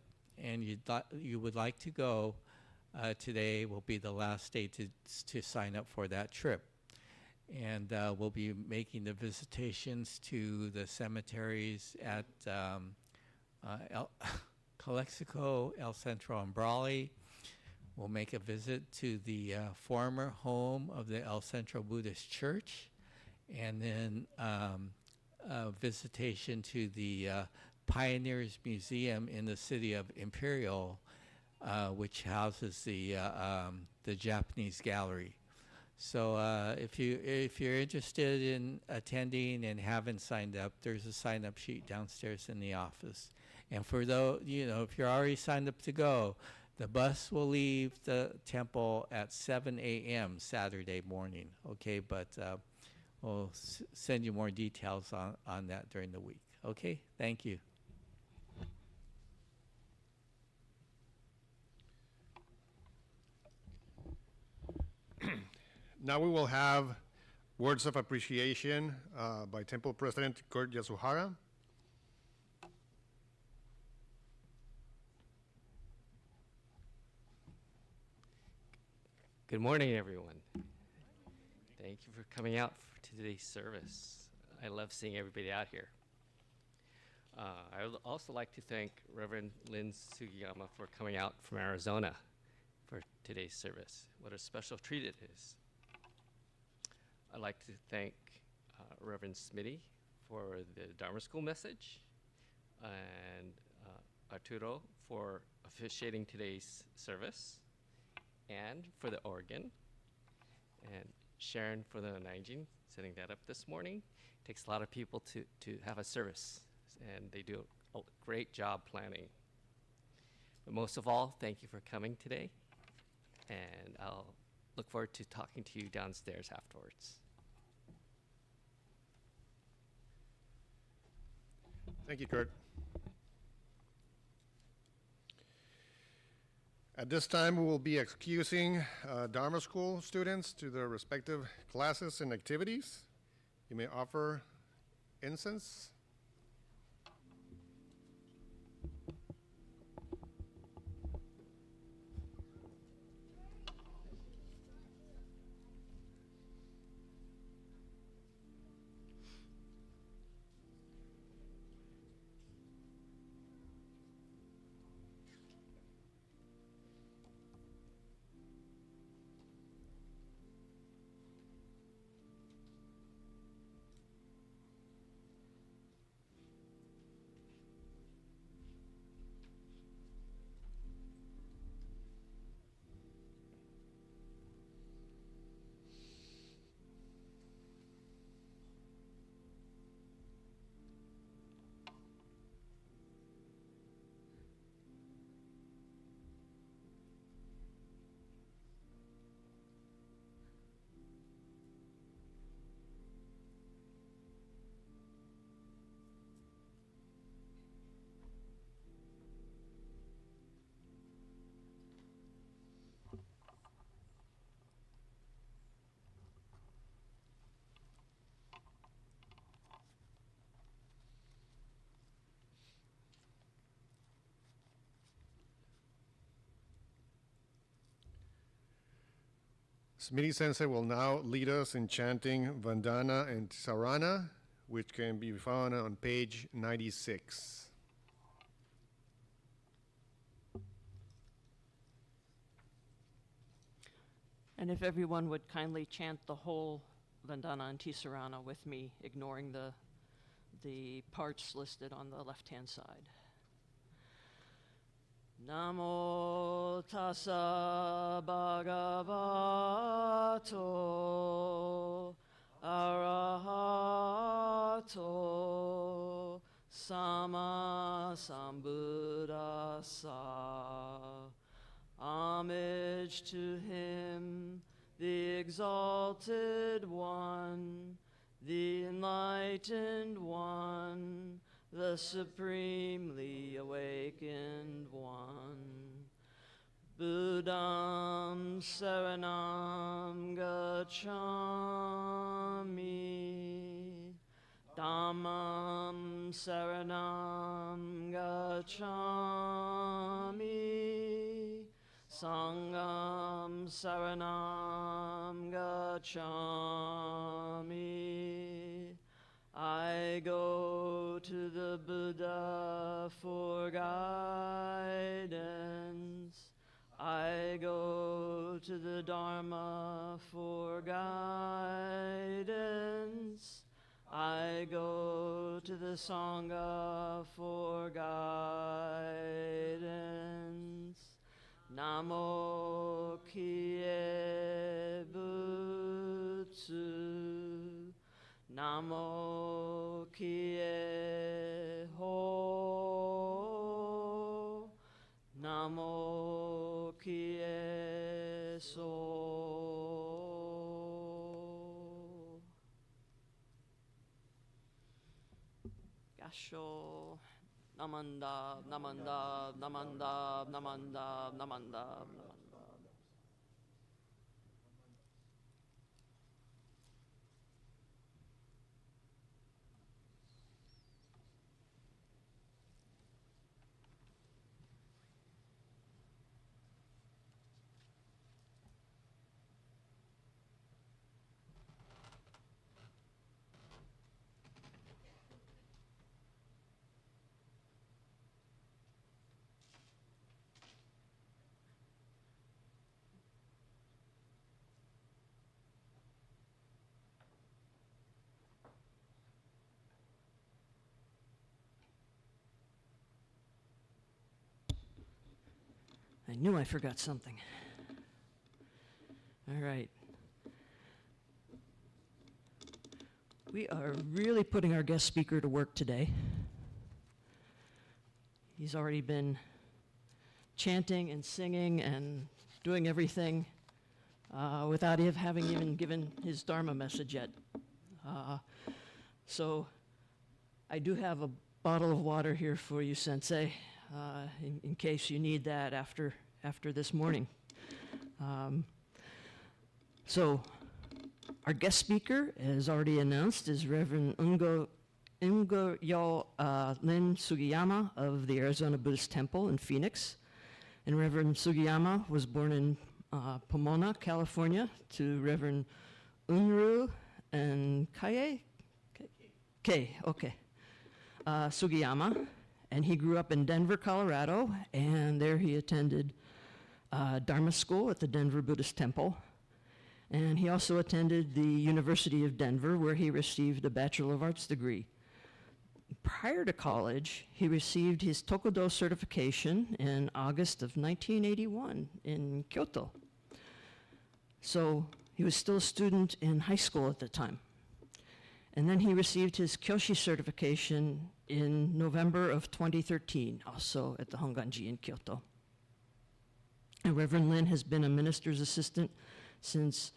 and you would like to go, today will be the last day to sign up for that trip. And we'll be making the visitations to the cemeteries at Calexico, El Centro, and Brawley. We'll make a visit to the former home of the El Centro Buddhist Church, and then a visitation to the Pioneers Museum in the city of Imperial, which houses the Japanese gallery. So if you're interested in attending and haven't signed up, there's a sign-up sheet downstairs in the office. And for those, if you're already signed up to go, the bus will leave the temple at 7 a.m. Saturday morning. Okay, but we'll send you more details on that during the week. Okay, thank you. Now we will have words of appreciation by Temple President Kurt Yasuhara. Good morning, everyone. Thank you for coming out to today's service. I love seeing everybody out here. I would also like to thank Reverend Lynn Sugiyama for coming out from Arizona for today's service. What a special treat it is. I'd like to thank Reverend Smitty for the Dharma School message, and Arturo for officiating today's service, and for the organ, and Sharon for the Naijin, setting that up this morning. It takes a lot of people to have a service, and they do a great job planning. But most of all, thank you for coming today, and I'll look forward to talking to you downstairs afterwards. Thank you, Kurt. At this time, we will be excusing Dharma School students to their respective classes and activities. You may offer incense. Smitty Sensei will now lead us in chanting Vandana and Saranna, which can be found on page 96. And if everyone would kindly chant the whole Vandana and Saranna with me, ignoring the parts listed on the left-hand side. Namo tassa bhagavato arahato Sama Sambuddhasa. Homage to him, the exalted one, the enlightened one, the supremely awakened one. Buddham Saranam Gacchami, Dhammam Saranam Gacchami, Sangham Saranam Gacchami. I go to the Buddha for guidance. I go to the Dharma for guidance. I go to the Sangha for guidance. Namo Kie Butsu. Namo Kie Ho. Namo Kie So. Gasho. Namanda, Namanda, Namanda, Namanda, Namanda, Namanda. I knew I forgot something. All right. We are really putting our guest speaker to work today. He's already been chanting and singing and doing everything without having even given his Dharma message yet. So I do have a bottle of water here for you, Sensei, in case you need that after this morning. So our guest speaker, as already announced, is Reverend Ungyo Lynn Sugiyama of the Arizona Buddhist Temple in Phoenix. And Reverend Sugiyama was born in Pomona, California, to Reverend Unru and Kaye? Okay. Sugiyama. And he grew up in Denver, Colorado, and there he attended Dharma school at the Denver Buddhist Temple. And he also attended the University of Denver, where he received a Bachelor of Arts degree. Prior to college, he received his Tokudo certification in August of 1981 in Kyoto. So he was still a student in high school at the time. And then he received his Kyoshi certification in November of 2013, also at the Honganji in Kyoto. And Reverend Lynn has been a minister's assistant since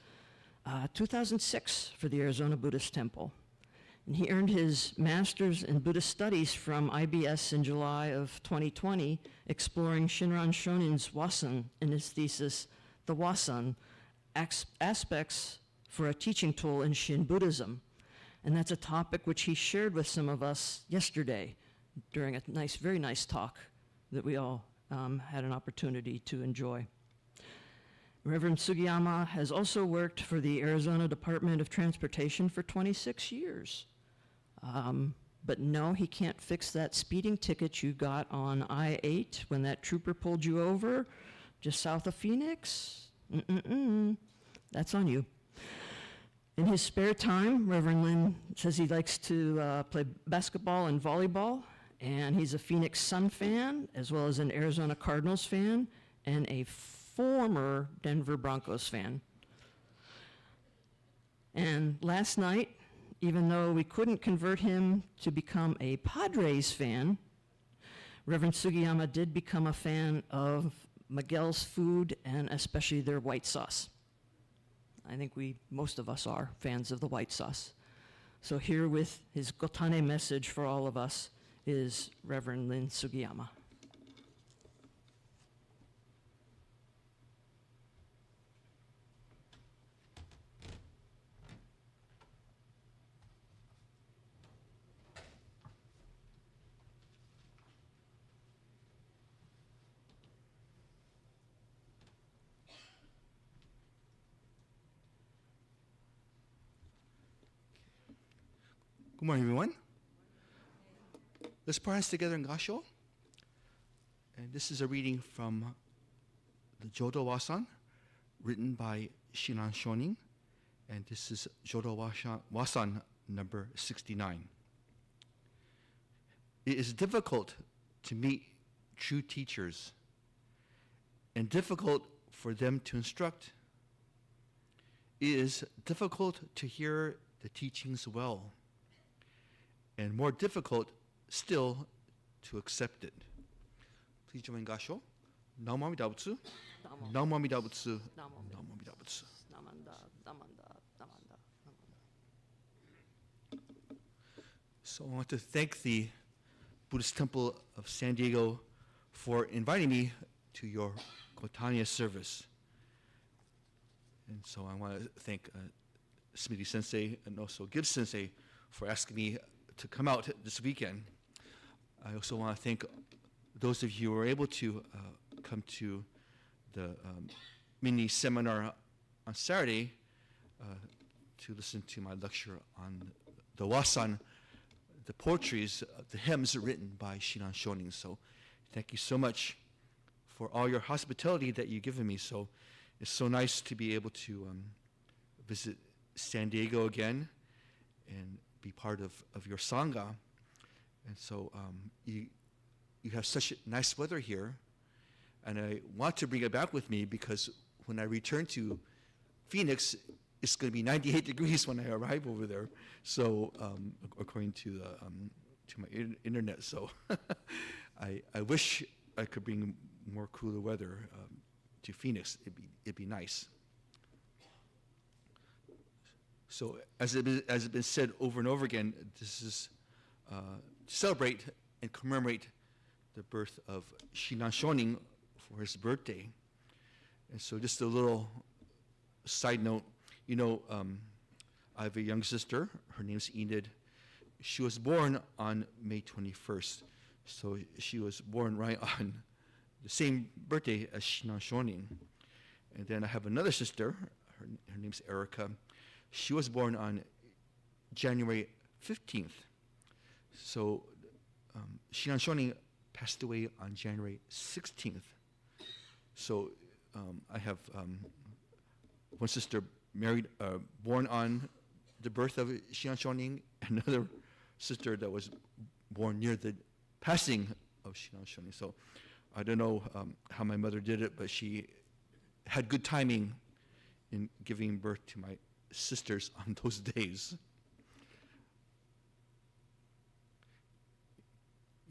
2006 for the Arizona Buddhist Temple. And he earned his master's in Buddhist studies from IBS in July of 2020, exploring Shinran Shonin's Wasan in his thesis, The Wasan, Aspects for a Teaching Tool in Shin Buddhism. And that's a topic which he shared with some of us yesterday during a very nice talk that we all had an opportunity to enjoy. Reverend Sugiyama has also worked for the Arizona Department of Transportation for 26 years. But no, he can't fix that speeding ticket you got on I-8 when that trooper pulled you over just south of Phoenix. That's on you. In his spare time, Reverend Lynn says he likes to play basketball and volleyball, and he's a Phoenix Sun fan, as well as an Arizona Cardinals fan, and a former Denver Broncos fan. And last night, Even though we couldn't convert him to become a Padres fan, Reverend Sugiyama did become a fan of Miguel's food and especially their white sauce. I think most of us are fans of the white sauce. So here with his Gotan-E message for all of us is Reverend Lynn Sugiyama. Good morning, everyone. Let's pray hands together in Gasho. And this is a reading from the Jodo Wasan, written by Shinran Shonin. And this is Jodo Wasan number 69. It is difficult to meet true teachers and difficult for them to instruct. It is difficult to hear the teachings well, and more difficult still to accept it. Please join Gasho. Namo Amida Butsu. Namo Amida Butsu. Namo Amida Butsu. So I want to thank the Buddhist Temple of San Diego for inviting me to your Gotan-E service. And so I want to thank Smitty Sensei and also Gibbs Sensei for asking me to come out this weekend. I also want to thank those of you who were able to come to the mini seminar on Saturday to listen to my lecture on the Wasan, the poetries, the hymns written by Shinran Shonin. So thank you so much for all your hospitality that you've given me. So it's so nice to be able to visit San Diego again and be part of your Sangha. And so you have such nice weather here, and I want to bring it back with me because when I return to Phoenix, it's going to be 98 degrees when I arrive over there. So according to my internet, so I wish I could bring more cooler weather to Phoenix. It'd be nice. So as it's been said over and over again, this is to celebrate and commemorate the birth of Shinran Shonin for his birthday. And so just a little side note, I have a young sister. Her name's Enid. She was born on May 21st. So she was born right on the same birthday as Shinran Shonin. And then I have another sister. Her name's Erica. She was born on January 15th. So Shinran Shonin passed away on January 16th. So I have one sister born on the birth of Shinran Shonin, another sister that was born near the passing of Shinran Shonin. So I don't know how my mother did it, but she had good timing in giving birth to my sisters on those days.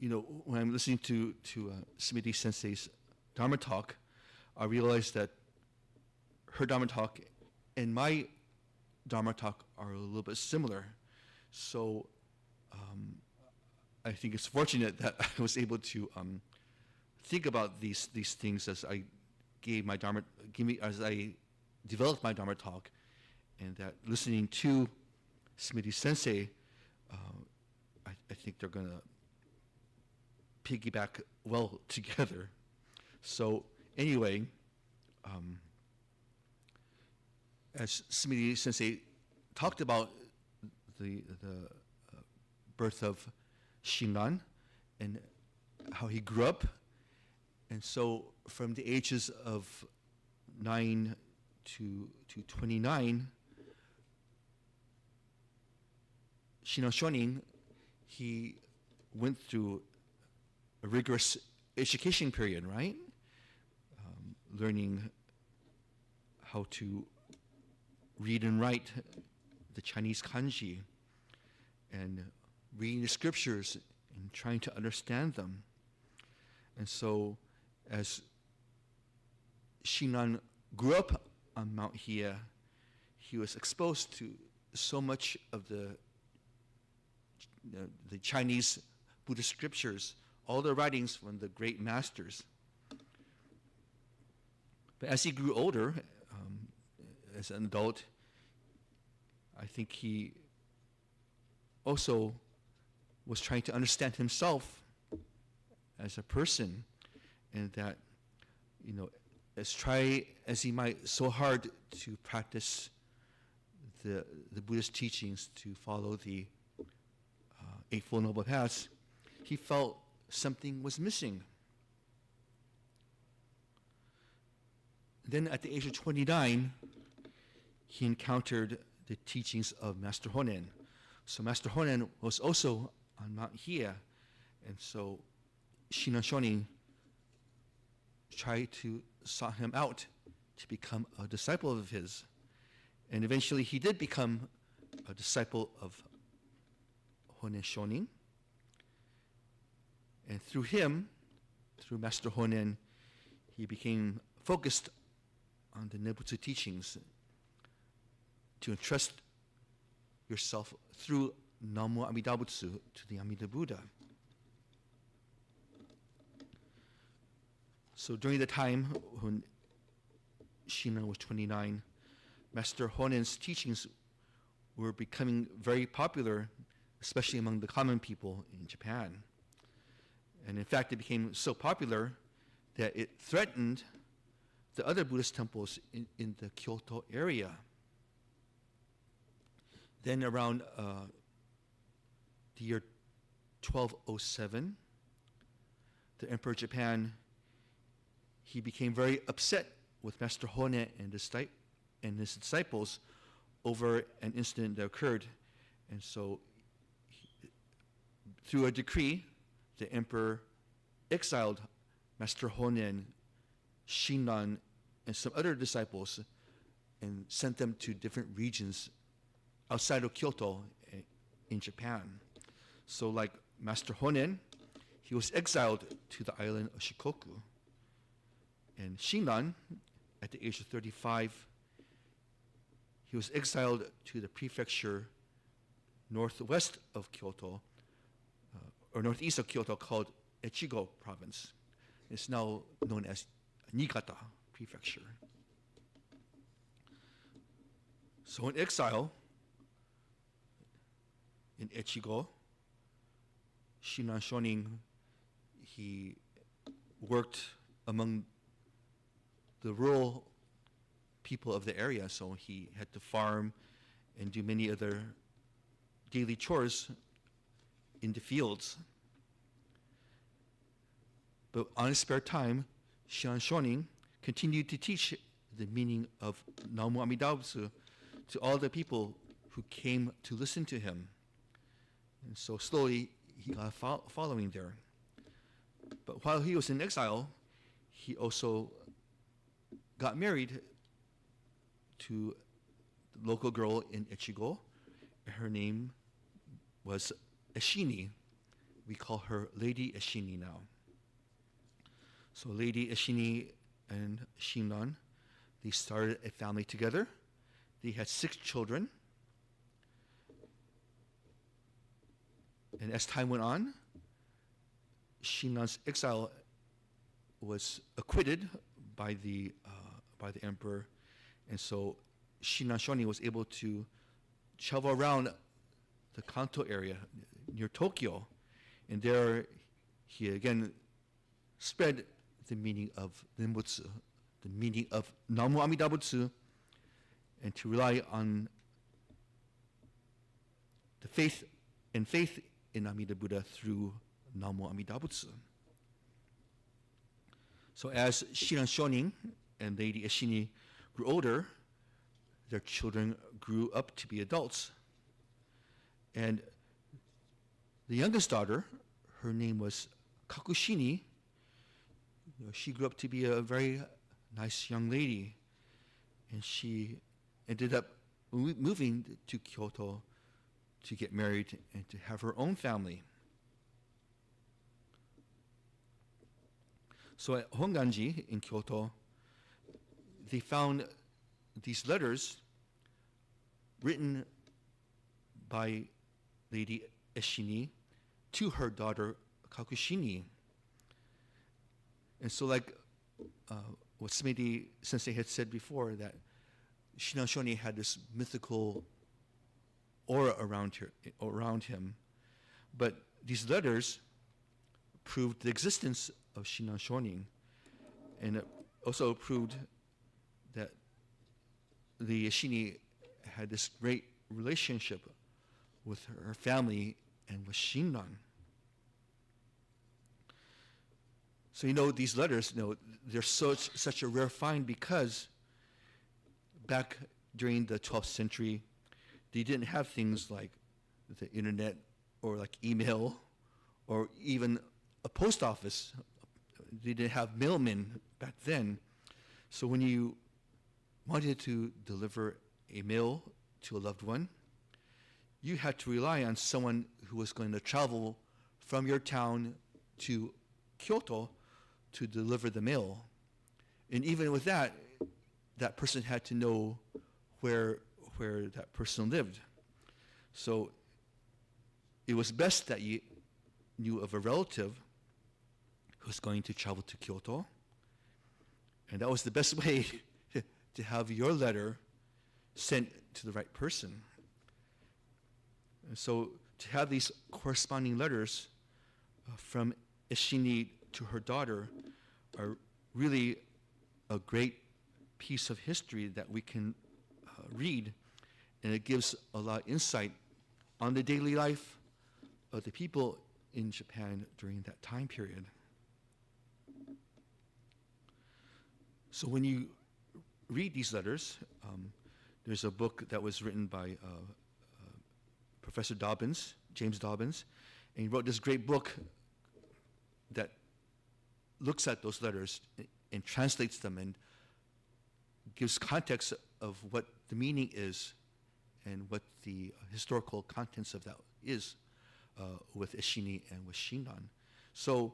When I'm listening to Smitty Sensei's Dharma talk, I realized that her Dharma talk and my Dharma talk are a little bit similar. So I think it's fortunate that I was able to think about these things as I as I developed my Dharma talk, and that listening to Smitty Sensei, I think they're going to piggyback well together. So anyway, as Smitty Sensei talked about the birth of Shinran and how he grew up, and so from the ages of 9 to 29, Shinran Shonin, he went through a rigorous education period, right? Learning how to read and write the Chinese kanji, and reading the scriptures and trying to understand them. And so as Shinran grew up on Mount Hiei, he was exposed to so much of the Chinese Buddhist scriptures, all the writings from the great masters. But as he grew older, as an adult, I think he also was trying to understand himself as a person, and that, as try as he might so hard to practice the Buddhist teachings, to follow the Eightfold Noble Paths, he felt something was missing. Then at the age of 29, he encountered the teachings of Master Honen. So Master Honen was also on Mount Hiei, and so Shinran Shonin tried to sought him out to become a disciple of his. And eventually he did become a disciple of Honen Shonin. And through him, through Master Honen, he became focused on the Nebutsu teachings, to entrust yourself through Namo Amida Butsu to the Amida Buddha. So during the time when Shinran was 29, Master Honen's teachings were becoming very popular, especially among the common people in Japan. And in fact, it became so popular that it threatened the other Buddhist temples in the Kyoto area. Then around the year 1207, the Emperor of Japan, he became very upset with Master Honen and his disciples over an incident that occurred. And so through a decree, the emperor exiled Master Honen, Shinran, and some other disciples, and sent them to different regions outside of Kyoto in Japan. So like Master Honen, he was exiled to the island of Shikoku. And Shinran, at the age of 35, he was exiled to the prefecture northwest of Kyoto, or northeast of Kyoto, called Echigo province. It's now known as Niigata prefecture. So in exile in Echigo, Shinran Shonin, he worked among the rural people of the area, so he had to farm and do many other daily chores in the fields. But on his spare time, Shinran Shonin continued to teach the meaning of Namo Amida Butsu to all the people who came to listen to him. And so slowly he got a following there. But while he was in exile, he also got married to the local girl in Echigo. Her name was Eshini. We call her Lady Eshini now. So Lady Eshini and Shinran, they started a family together. They had 6 children. And as time went on, Shinran's exile was acquitted by the emperor, and so Shinran Shonin was able to travel around the Kanto area near Tokyo, and there he again spread the meaning of Nembutsu, the meaning of Namo Amida Butsu, and to rely on the faith in Amida Buddha through Namo Amida Butsu. So as Shinran Shonin and Lady Eshini grew older, their children grew up to be adults. And the youngest daughter, her name was Kakushini. She grew up to be a very nice young lady, and she ended up moving to Kyoto to get married and to have her own family. So at Honganji in Kyoto, they found these letters written by Lady Eshini to her daughter Kakushini. And so like what Smitty Sensei had said before, that Shinran Shonin had this mythical aura around him. But these letters proved the existence of Shinran Shonin, and it also proved that the Eshini had this great relationship with her family and with Shinran. So these letters, they're such a rare find because back during the 12th century, they didn't have things like the internet or like email or even a post office. They didn't have mailmen back then. So when you wanted to deliver a mail to a loved one, you had to rely on someone who was going to travel from your town to Kyoto to deliver the mail. And even with that, that person had to know where that person lived. So it was best that you knew of a relative who was going to travel to Kyoto. And that was the best way to have your letter sent to the right person. And so to have these corresponding letters from Eshini to her daughter are really a great piece of history that we can read, and it gives a lot of insight on the daily life of the people in Japan during that time period. So when you read these letters, there's a book that was written by Professor Dobbins, James Dobbins, and he wrote this great book that looks at those letters and translates them and gives context of what the meaning is and what the historical contents of that is with Eshini and with Shinran. So,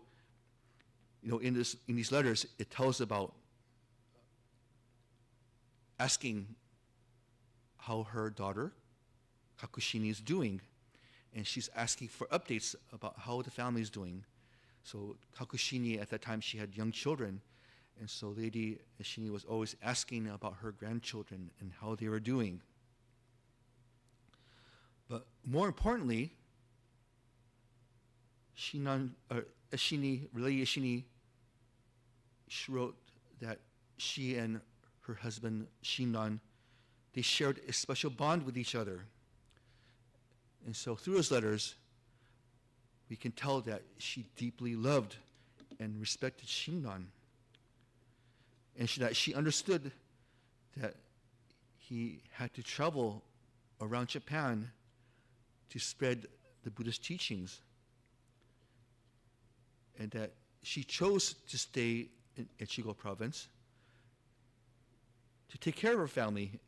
in these letters, it tells about asking how her daughter, Kakushini, is doing. And she's asking for updates about how the family is doing. So Kakushini, at that time, she had young children. And so Lady Eshini was always asking about her grandchildren and how they were doing. But more importantly, Lady Eshini, she wrote that she and her husband, Shinran, they shared a special bond with each other. And so through his letters, we can tell that she deeply loved and respected Shinran. And that she understood that he had to travel around Japan to spread the Buddhist teachings. And that she chose to stay in Echigo province to take care of her family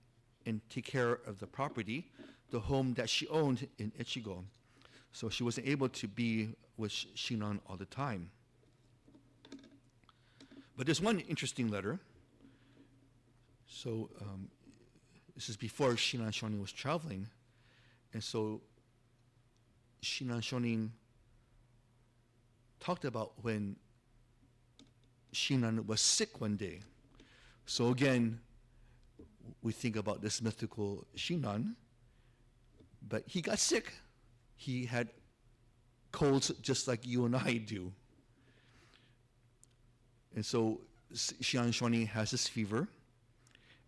and take care of the property, the home that she owned in Echigo. So she wasn't able to be with Shinran all the time. But there's one interesting letter. So this is before Shinran Shonin was traveling. And so Shinran Shonin talked about when Shinran was sick one day. So again, we think about this mythical Shinran, but he got sick. He had colds just like you and I do. And so Shinran Shonin has this fever,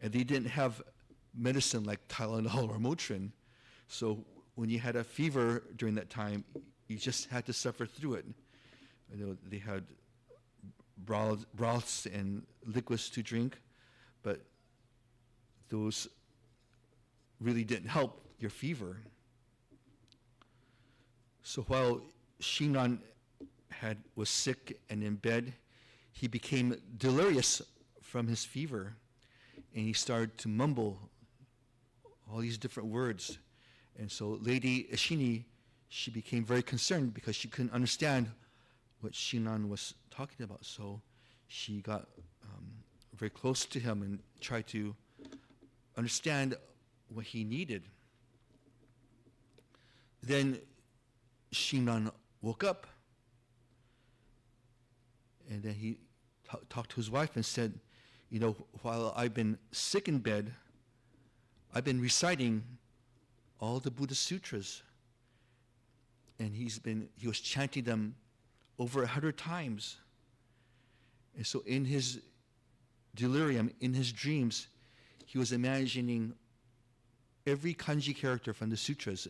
and they didn't have medicine like Tylenol or Motrin. So when you had a fever during that time, you just had to suffer through it. They had broths and liquids to drink, but those really didn't help your fever. So while Shinran was sick and in bed, he became delirious from his fever, and he started to mumble all these different words. And so Lady Ishini, she became very concerned because she couldn't understand what Shinran was talking about. So she got very close to him and tried to understand what he needed. Then Shinran woke up, and then he talked to his wife and said, you know, while I've been sick in bed, I've been reciting all the Buddhist sutras. And he was chanting them over 100 times. And so in his delirium, in his dreams, he was imagining every kanji character from the sutras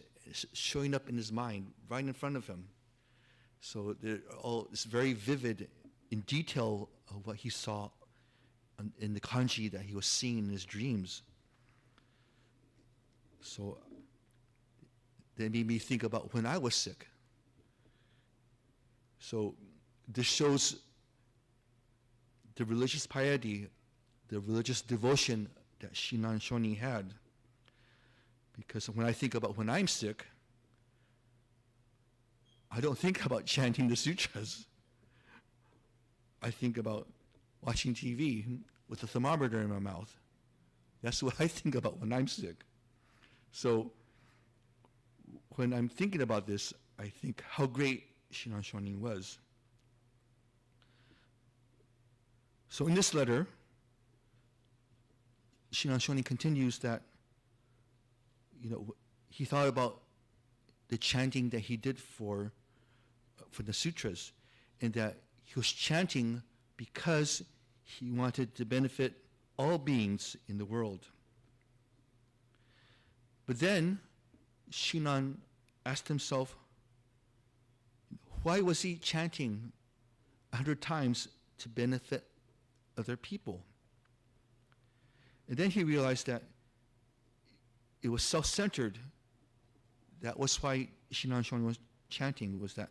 showing up in his mind right in front of him. So it's very vivid in detail of what he saw in the kanji that he was seeing in his dreams. So that made me think about when I was sick. So this shows the religious piety, the religious devotion that Shinran Shonin had. Because when I think about when I'm sick, I don't think about chanting the sutras. I think about watching TV with a thermometer in my mouth. That's what I think about when I'm sick. So when I'm thinking about this, I think how great Shinran Shonin was. So in this letter, Shinran Shonin continues that, you know, he thought about the chanting that he did for the sutras, and that he was chanting because he wanted to benefit all beings in the world. But then Shinran asked himself, why was he chanting 100 times to benefit other people? And then he realized that it was self-centered. That was why Shinran Shonin was chanting, was that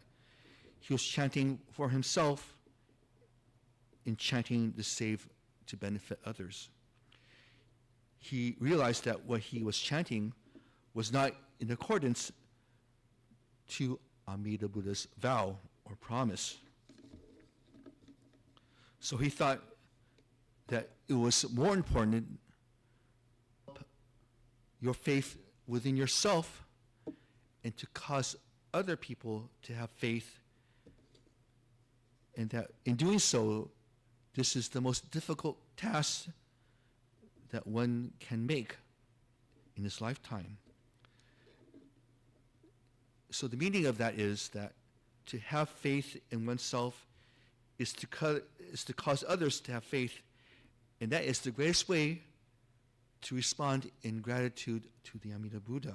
he was chanting for himself and chanting to save, to benefit others. He realized that what he was chanting was not in accordance to Amida Buddha's vow or promise. So he thought that it was more important your faith within yourself and to cause other people to have faith, and that in doing so, this is the most difficult task that one can make in his lifetime. So the meaning of that is that to have faith in oneself is to cause others to have faith, and that is the greatest way to respond in gratitude to the Amida Buddha.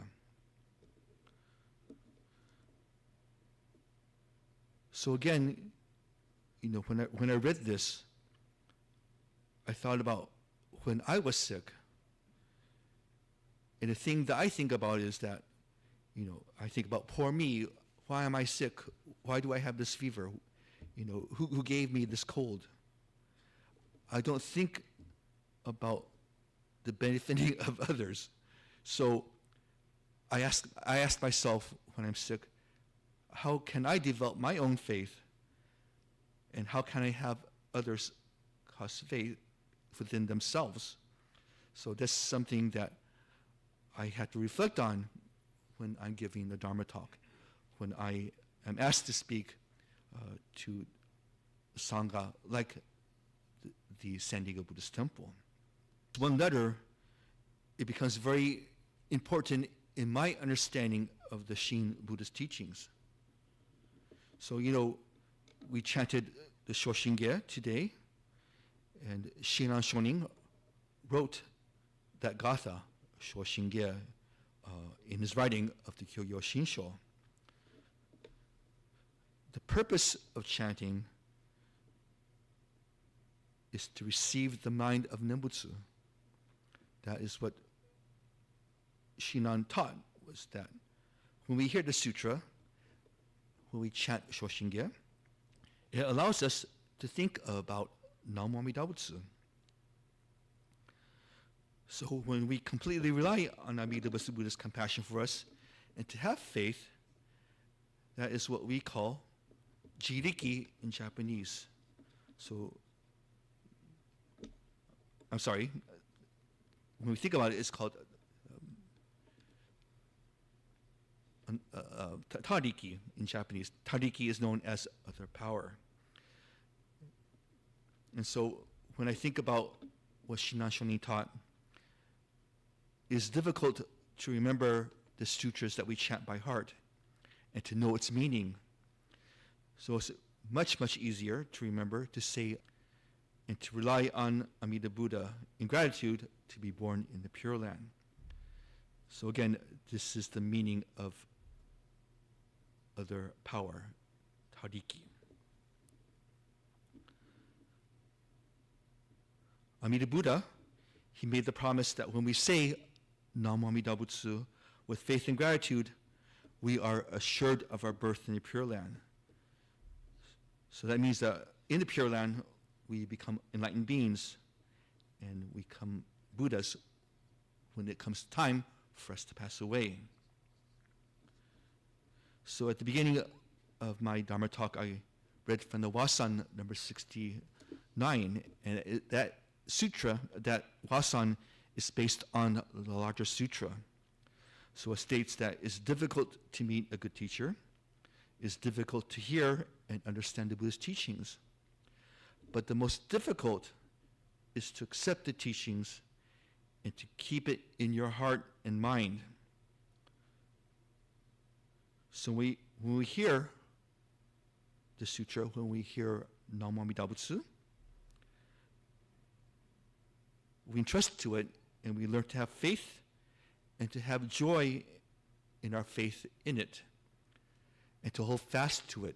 So again, you know, when I read this, I thought about when I was sick. And the thing that I think about is that, you know, I think about poor me. Why am I sick? Why do I have this fever? You know, who gave me this cold? I don't think about the benefiting of others. So I ask myself when I'm sick, how can I develop my own faith? And how can I have others cause faith within themselves? So that's something that I had to reflect on when I'm giving the Dharma talk, when I am asked to speak to Sangha like the San Diego Buddhist Temple. One letter, it becomes very important in my understanding of the Shin Buddhist teachings. So, you know, we chanted the Shoshinge today, and Shinran Shonin wrote that Gatha, Shoshinge, in his writing of the Kyoyo Shinsho. The purpose of chanting is to receive the mind of Nembutsu. That is what Shinran taught, was that when we hear the sutra, when we chant Shoshinge, it allows us to think about Namo Amida Butsu. So when we completely rely on Amida Butsu Buddha's compassion for us, and to have faith, that is what we call jiriki in Japanese. So, I'm sorry, when we think about it, it's called tariki in Japanese. Tariki is known as other power. And so when I think about what Shinran Shonin taught, it's difficult to remember the sutras that we chant by heart and to know its meaning. So it's much, much easier to remember, to say, and to rely on Amida Buddha in gratitude to be born in the Pure Land. So again, this is the meaning of other power, tariki. Amida Buddha, he made the promise that when we say Namo Amida Butsu with faith and gratitude, we are assured of our birth in the Pure Land. So that means that in the Pure Land, we become enlightened beings and we become Buddhas when it comes time for us to pass away. So at the beginning of my Dharma talk, I read from the Wasan number 69, and that sutra, that Wasan, is based on the larger sutra. So it states that it's difficult to meet a good teacher, it's difficult to hear and understand the Buddhist teachings, but the most difficult is to accept the teachings and to keep it in your heart and mind. So when we hear the sutra, when we hear Namo Amida Butsu, we entrust to it and we learn to have faith and to have joy in our faith in it and to hold fast to it.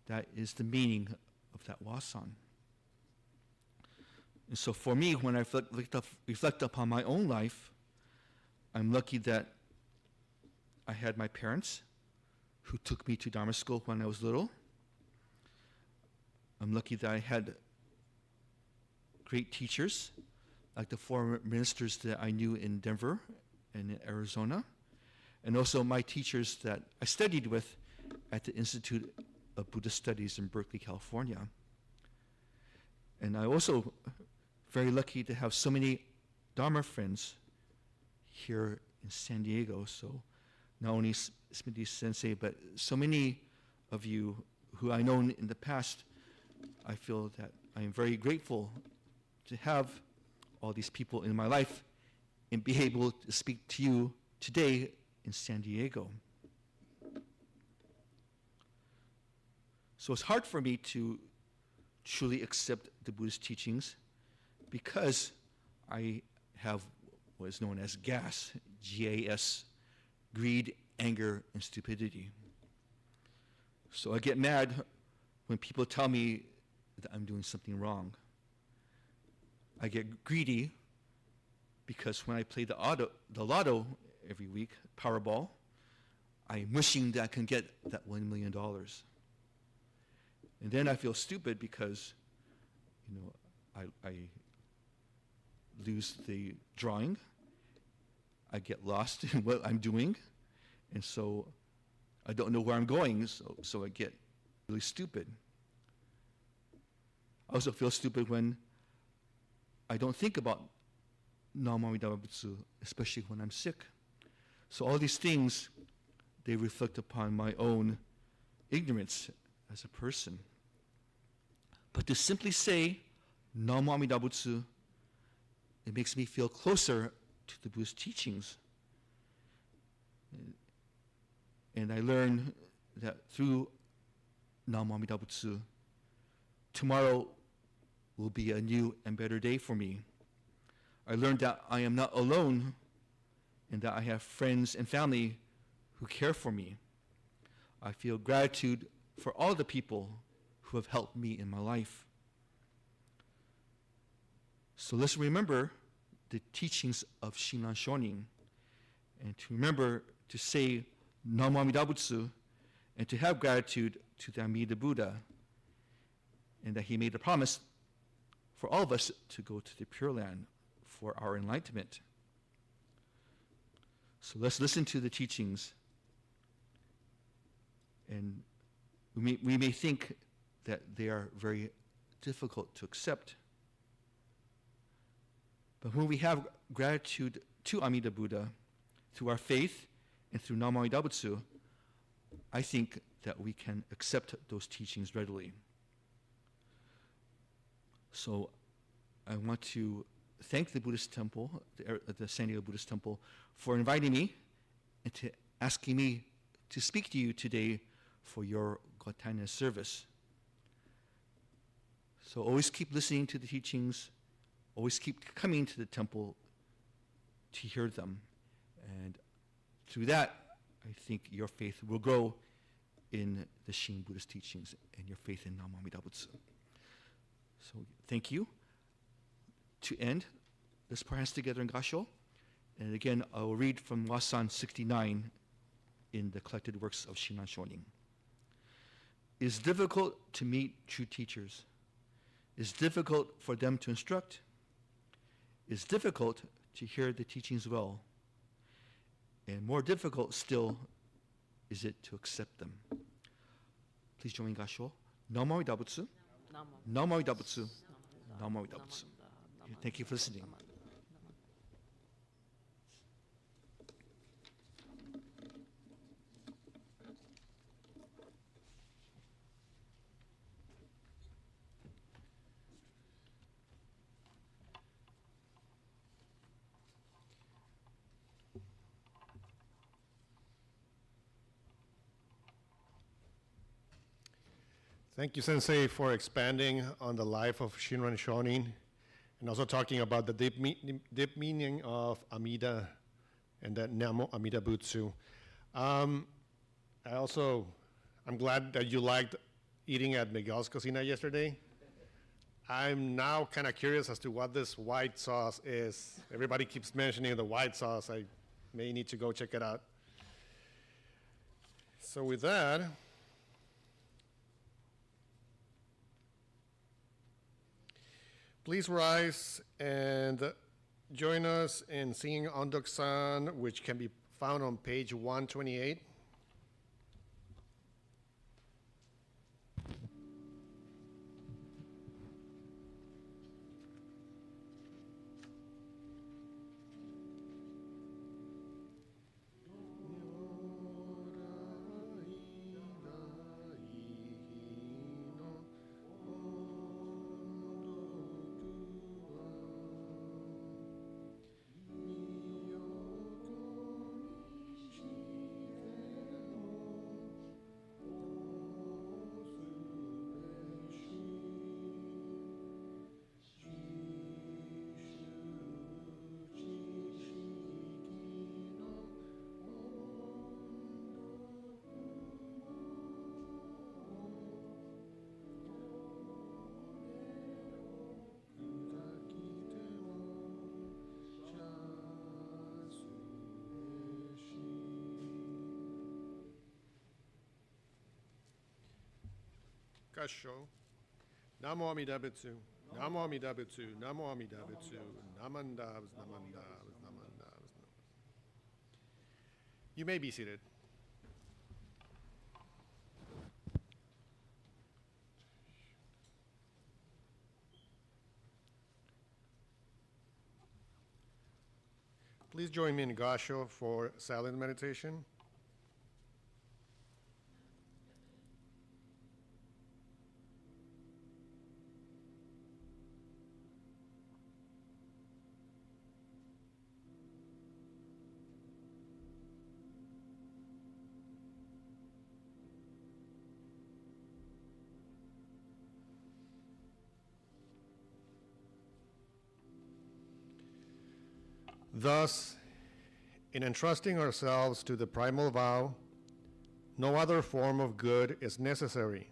That is the meaning of that wasan. And so for me, when I reflect upon my own life, I'm lucky that I had my parents who took me to Dharma school when I was little. I'm lucky that I had great teachers, like the four ministers that I knew in Denver and in Arizona, and also my teachers that I studied with at the Institute of Buddhist Studies in Berkeley, California. And I also very lucky to have so many Dharma friends here in San Diego. So not only Smitty Sensei, but so many of you who I known in the past, I feel that I am very grateful to have all these people in my life and be able to speak to you today in San Diego. So it's hard for me to truly accept the Buddhist teachings because I have what is known as GAS, G-A-S, greed, anger, and stupidity. So I get mad when people tell me that I'm doing something wrong. I get greedy because when I play the lotto every week, Powerball, I'm wishing that I can get that $1 million. And then I feel stupid because, I lose the drawing. I get lost in what I'm doing, and so I don't know where I'm going, so I get really stupid. I also feel stupid when I don't think about Namo Amida Butsu, especially when I'm sick. So all these things, they reflect upon my own ignorance as a person. But to simply say Namo Amida Butsu, it makes me feel closer to the Buddhist teachings. And I learn that through Namo Amida Butsu, tomorrow will be a new and better day for me. I learned that I am not alone and that I have friends and family who care for me. I feel gratitude for all the people who have helped me in my life. So let's remember the teachings of Shinran Shonin and to remember to say Namo Amida Butsu and to have gratitude to the Amida Buddha and that he made a promise for all of us to go to the Pure Land for our enlightenment. So let's listen to the teachings And we may think that they are very difficult to accept. But when we have gratitude to Amida Buddha through our faith and through Namo Amida Butsu, I think that we can accept those teachings readily. So I want to thank the Buddhist temple, the San Diego Buddhist Temple, for inviting me and to asking me to speak to you today for your Gotan-E service. So always keep listening to the teachings, always keep coming to the temple to hear them. And through that, I think your faith will grow in the Shin Buddhist teachings and your faith in Namo Amida Butsu. So thank you. To end, let's put our hands together in Gasho. And again, I will read from Wasan 69 in the collected works of Shinran Shonin. It is difficult to meet true teachers. It is difficult for them to instruct. It is difficult to hear the teachings well. And more difficult still is it to accept them. Please join me in Gasho. Namo Amida Butsu. Namo Amida Butsu. Namo Amida Butsu. Thank you for listening. Thank you, Sensei, for expanding on the life of Shinran Shonin and also talking about the deep meaning of Amida and that Namo Amida Butsu. I'm glad that you liked eating at Miguel's Cocina yesterday. I'm now kind of curious as to what this white sauce is. Everybody keeps mentioning the white sauce. I may need to go check it out. So with that, please rise and join us in singing Ondokusan, which can be found on page 128. Kasho. Namo Amida Butsu. Namo Amida Butsu. Namo Amida Butsu. Namandavs, namandavs, namandavs. You may be seated. Please join me in Gasho for silent meditation. Thus, in entrusting ourselves to the primal vow, no other form of good is necessary,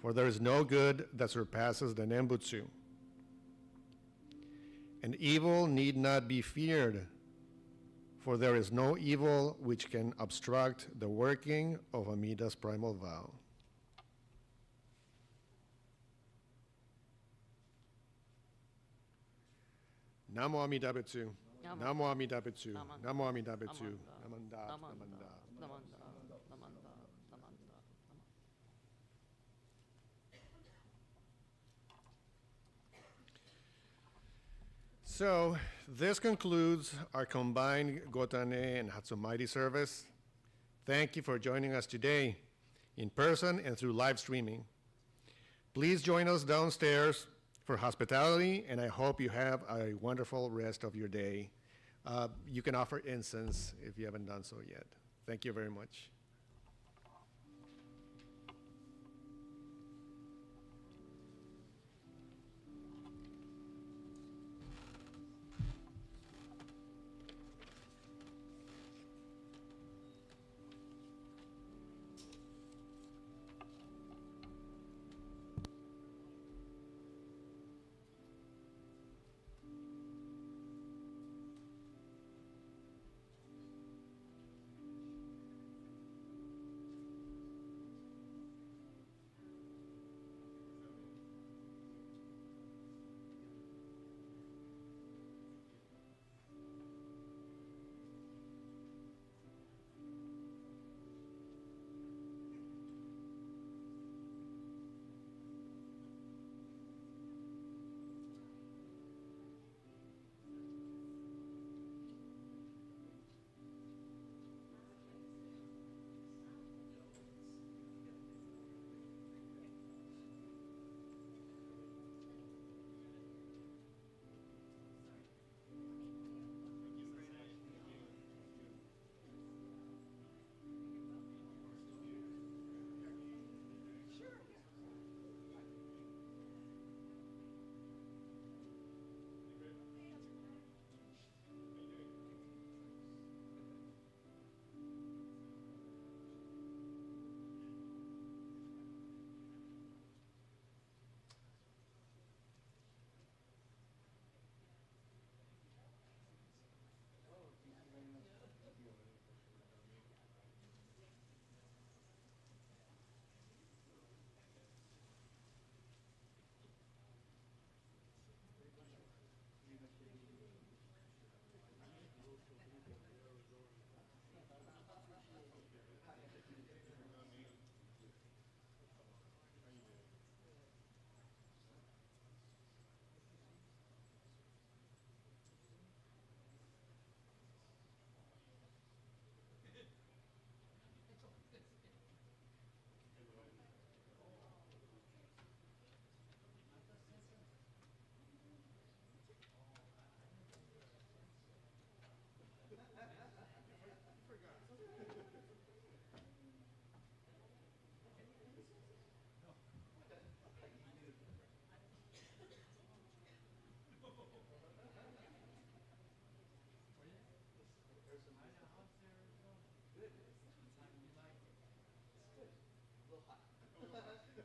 for there is no good that surpasses the Nembutsu. And evil need not be feared, for there is no evil which can obstruct the working of Amida's primal vow. Namo Amida Butsu. Namo Amida Butsu. Namo Amida Butsu. Namanda. Namanda. So this concludes our combined Gotan-E and Hatsumairi service. Thank you for joining us today in person and through live streaming. Please join us downstairs for hospitality, and I hope you have a wonderful rest of your day. You can offer incense if you haven't done so yet. Thank you very much.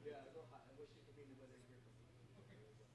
Yeah, a little hot.